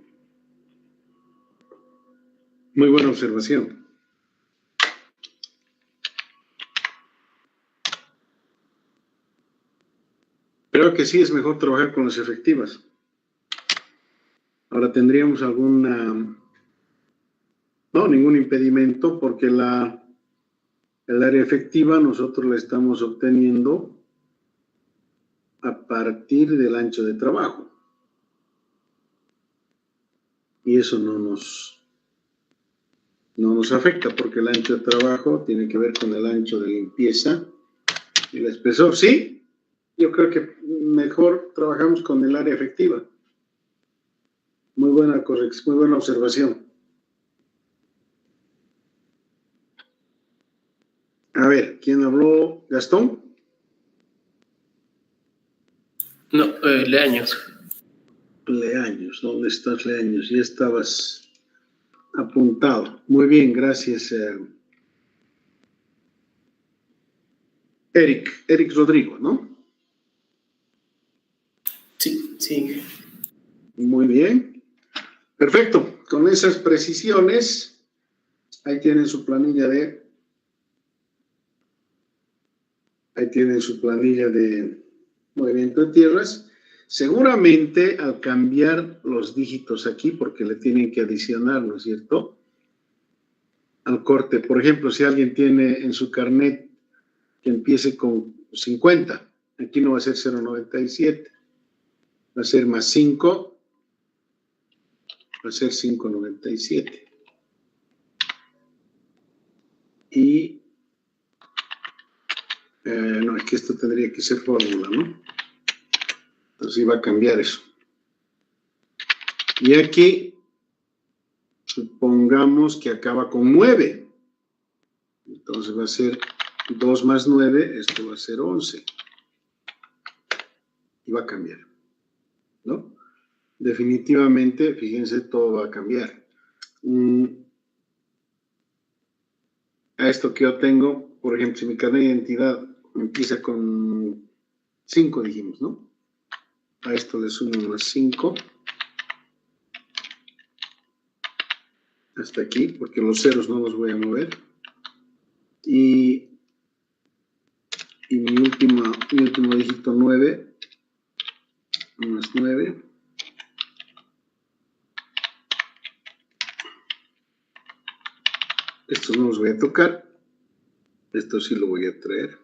[SPEAKER 1] buena observación. Creo que sí es mejor trabajar con las efectivas. Ahora tendríamos ningún impedimento porque el área efectiva nosotros la estamos obteniendo a partir del ancho de trabajo. Y eso no nos afecta porque el ancho de trabajo tiene que ver con el ancho de limpieza y el espesor. Sí, yo creo que mejor trabajamos con el área efectiva. Muy buena corrección, muy buena observación. A ver, ¿quién habló? ¿Gastón?
[SPEAKER 5] No, Leaños.
[SPEAKER 1] Leaños, ¿dónde estás, Leaños? Ya estabas apuntado. Muy bien, gracias. Eric Rodrigo, ¿no?
[SPEAKER 5] Sí, sí.
[SPEAKER 1] Muy bien. Perfecto. Con esas precisiones, Ahí tienen su planilla de movimiento de tierras. Seguramente al cambiar los dígitos aquí, porque le tienen que adicionar, ¿no es cierto?, al corte. Por ejemplo, si alguien tiene en su carnet que empiece con 50, aquí no va a ser 0.97, va a ser más 5, va a ser 5.97. Y, no, es que esto tendría que ser fórmula, ¿no? Entonces iba a cambiar eso. Y aquí, supongamos que acaba con 9. Entonces va a ser 2 más 9, esto va a ser 11. Y va a cambiar, ¿no? Definitivamente, fíjense, todo va a cambiar. A esto que yo tengo, por ejemplo, si mi carnet de identidad empieza con 5, dijimos, ¿no? A esto le sumo más 5. Hasta aquí, porque los ceros no los voy a mover. Y mi último dígito 9, más 9. Estos no los voy a tocar. Esto sí lo voy a traer.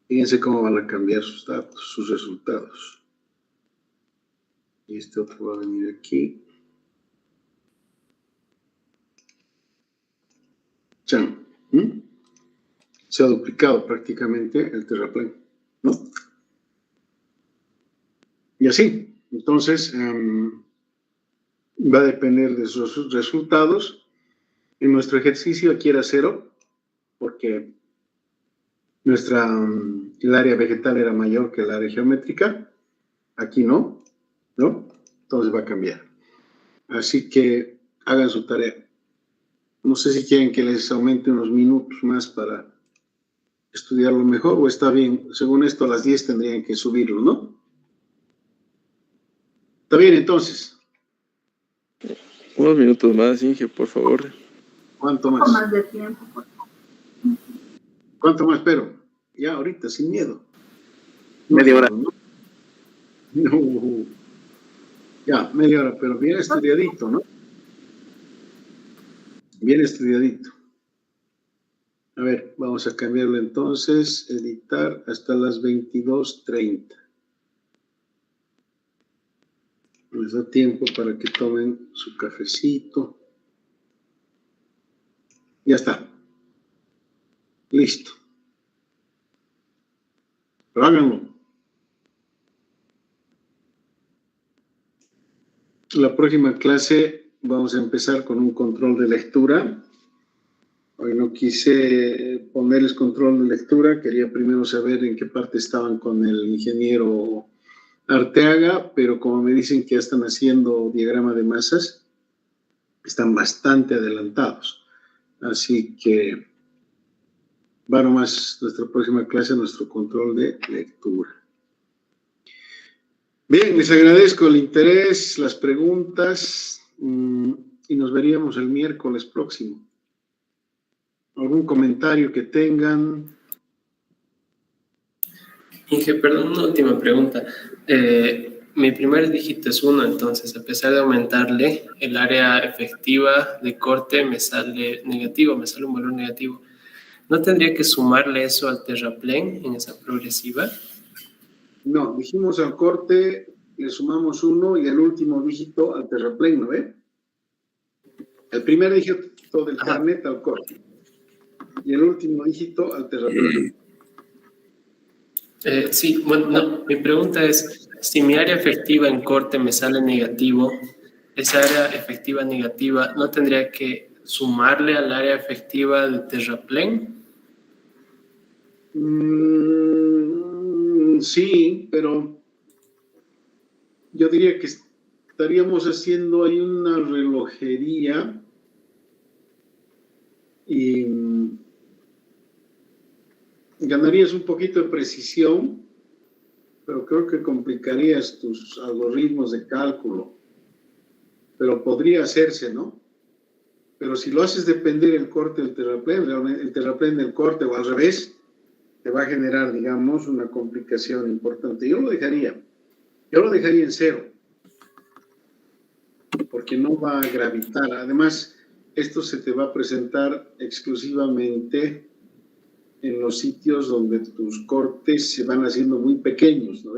[SPEAKER 1] Fíjense cómo van a cambiar sus datos, sus resultados. Y este otro va a venir aquí. Chan. Se ha duplicado prácticamente el terraplén, ¿no? Y así. Entonces, va a depender de sus resultados. En nuestro ejercicio aquí era 0, porque el área vegetal era mayor que el área geométrica. Aquí no, ¿no? Entonces va a cambiar. Así que hagan su tarea. No sé si quieren que les aumente unos minutos más para estudiarlo mejor o está bien. Según esto, a las 10 tendrían que subirlo, ¿no? Está bien, entonces.
[SPEAKER 6] Unos minutos más, Inge, por favor.
[SPEAKER 1] ¿Cuánto
[SPEAKER 3] Un
[SPEAKER 1] más?
[SPEAKER 3] poco más de tiempo, por favor.
[SPEAKER 1] ¿Cuánto más espero? Ya, ahorita, sin miedo.
[SPEAKER 2] Media hora.
[SPEAKER 1] No. Ya, media hora, pero bien estudiadito, ¿no? Bien estudiadito. A ver, vamos a cambiarlo entonces, editar hasta las 22:30. Les da tiempo para que tomen su cafecito. Ya está. Listo. Pero háganlo. La próxima clase vamos a empezar con un control de lectura. Hoy no quise ponerles control de lectura, quería primero saber en qué parte estaban con el ingeniero Arteaga, pero como me dicen que ya están haciendo diagrama de masas, están bastante adelantados. Así que va nomás nuestra próxima clase, nuestro control de lectura. Bien, les agradezco el interés, las preguntas y nos veríamos el miércoles próximo. ¿Algún comentario que tengan?
[SPEAKER 5] Inge, perdón, una última pregunta. Mi primer dígito es 1, entonces, a pesar de aumentarle, el área efectiva de corte me sale negativo, me sale un valor negativo. ¿No tendría que sumarle eso al terraplén en esa progresiva?
[SPEAKER 1] No, dijimos al corte, le sumamos 1 y el último dígito al terraplén, ¿no ve? El primer dígito del carnet al corte y el último dígito al terraplén.
[SPEAKER 5] Sí, bueno, no, mi pregunta es, si mi área efectiva en corte me sale negativo, esa área efectiva negativa, ¿no tendría que sumarle al área efectiva de terraplén?
[SPEAKER 1] Sí, pero yo diría que estaríamos haciendo ahí una relojería y ganarías un poquito de precisión, pero creo que complicarías tus algoritmos de cálculo. Pero podría hacerse, ¿no? Pero si lo haces depender el corte del terraplén, realmente el terraplén del corte o al revés, te va a generar, digamos, una complicación importante. Yo lo dejaría en cero, porque no va a gravitar. Además, esto se te va a presentar exclusivamente en los sitios donde tus cortes se van haciendo muy pequeños, ¿no?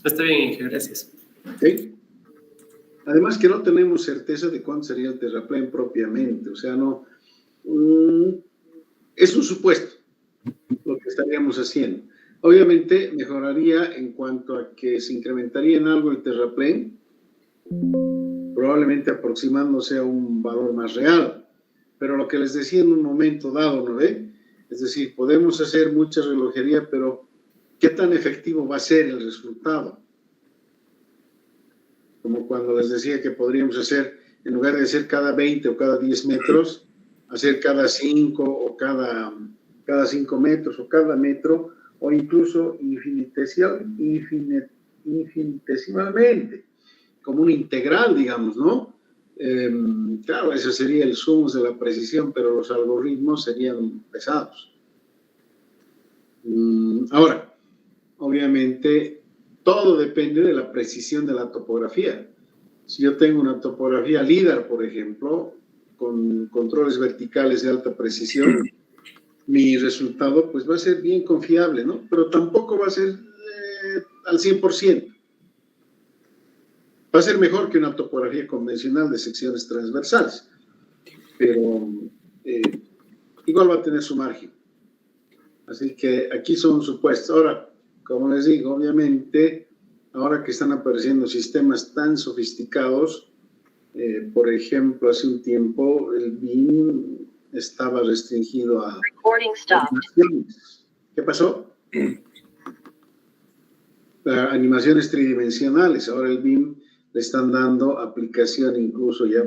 [SPEAKER 5] Está bien, Inge, gracias.
[SPEAKER 1] ¿Sí? Además que no tenemos certeza de cuánto sería el terraplén propiamente, o sea, no, es un supuesto lo que estaríamos haciendo. Obviamente mejoraría en cuanto a que se incrementaría en algo el terraplén, probablemente aproximándose a un valor más real, pero lo que les decía en un momento dado, ¿no ve? Es decir, podemos hacer mucha relojería, pero ¿qué tan efectivo va a ser el resultado? Como cuando les decía que podríamos hacer, en lugar de hacer cada 20 o cada 10 metros, hacer cada 5 o cada 5 metros o cada metro, o incluso infinitesimalmente, como un integral, digamos, ¿no? Claro, ese sería el sumus de la precisión, pero los algoritmos serían pesados. Ahora, obviamente, todo depende de la precisión de la topografía. Si yo tengo una topografía LIDAR, por ejemplo, con controles verticales de alta precisión, mi resultado pues va a ser bien confiable, ¿no? Pero tampoco va a ser al 100%. Va a ser mejor que una topografía convencional de secciones transversales, pero igual va a tener su margen. Así que aquí son supuestos. Ahora, como les digo, obviamente, ahora que están apareciendo sistemas tan sofisticados, por ejemplo, hace un tiempo el BIM estaba restringido a animaciones. ¿Qué pasó? Animaciones tridimensionales. Ahora el BIM le están dando aplicación incluso ya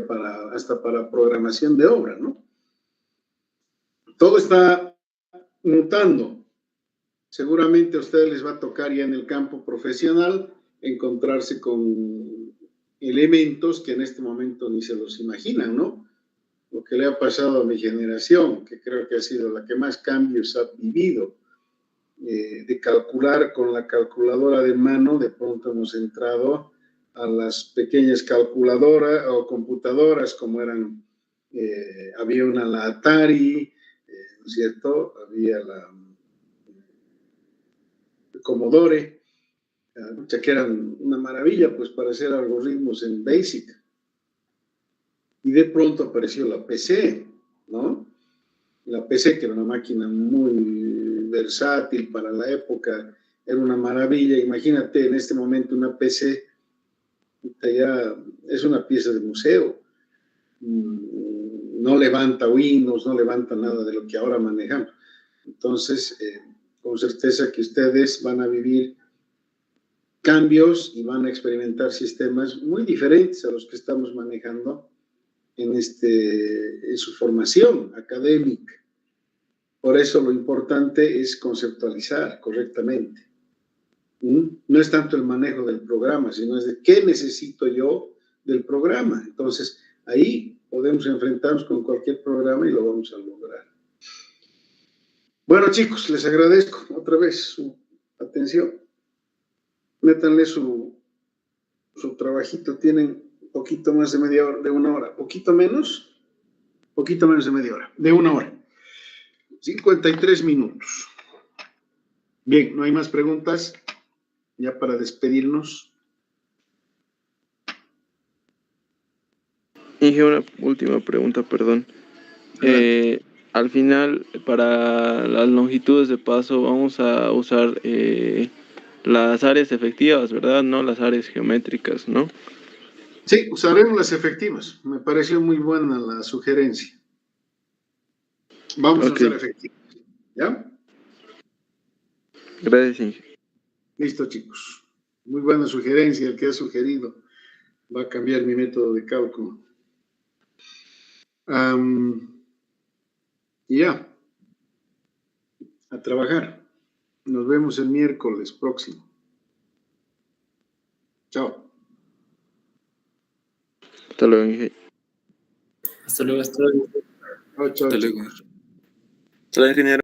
[SPEAKER 1] hasta para programación de obra, ¿no? Todo está mutando. Seguramente a ustedes les va a tocar ya en el campo profesional encontrarse con elementos que en este momento ni se los imaginan, ¿no? Lo que le ha pasado a mi generación, que creo que ha sido la que más cambios ha vivido, de calcular con la calculadora de mano, de pronto hemos entrado a las pequeñas calculadoras o computadoras como eran, había una, la Atari, ¿no es cierto? Había la Commodore, que eran una maravilla pues para hacer algoritmos en BASIC. Y de pronto apareció la PC, ¿no? La PC, que era una máquina muy versátil para la época, era una maravilla. Imagínate en este momento una PC, ya es una pieza de museo. No levanta Windows, no levanta nada de lo que ahora manejamos. Entonces, con certeza que ustedes van a vivir cambios y van a experimentar sistemas muy diferentes a los que estamos manejando en su formación académica. Por eso lo importante es conceptualizar correctamente. No es tanto el manejo del programa, sino es de qué necesito yo del programa. Entonces, ahí podemos enfrentarnos con cualquier programa y lo vamos a lograr. Bueno, chicos, les agradezco otra vez su atención. Métanle su trabajito, tienen poquito más de media hora, de una hora, poquito menos de media hora, de una hora. 53 minutos. Bien, ¿no hay más preguntas? Ya para despedirnos.
[SPEAKER 6] Inge, una última pregunta, perdón. Al final, para las longitudes de paso, vamos a usar las áreas efectivas, ¿verdad? No las áreas geométricas, ¿no?
[SPEAKER 1] Sí, usaremos las efectivas. Me pareció muy buena la sugerencia. Vamos a usar efectivas. ¿Ya?
[SPEAKER 6] Gracias, Inge.
[SPEAKER 1] Listo, chicos. Muy buena sugerencia. El que ha sugerido va a cambiar mi método de cálculo. Ya. A trabajar. Nos vemos el miércoles próximo. Chao.
[SPEAKER 6] Hasta luego, Inge.
[SPEAKER 5] Hasta luego, hasta luego.
[SPEAKER 1] Chao, chao.
[SPEAKER 4] Hasta luego.
[SPEAKER 2] Solo ingeniero.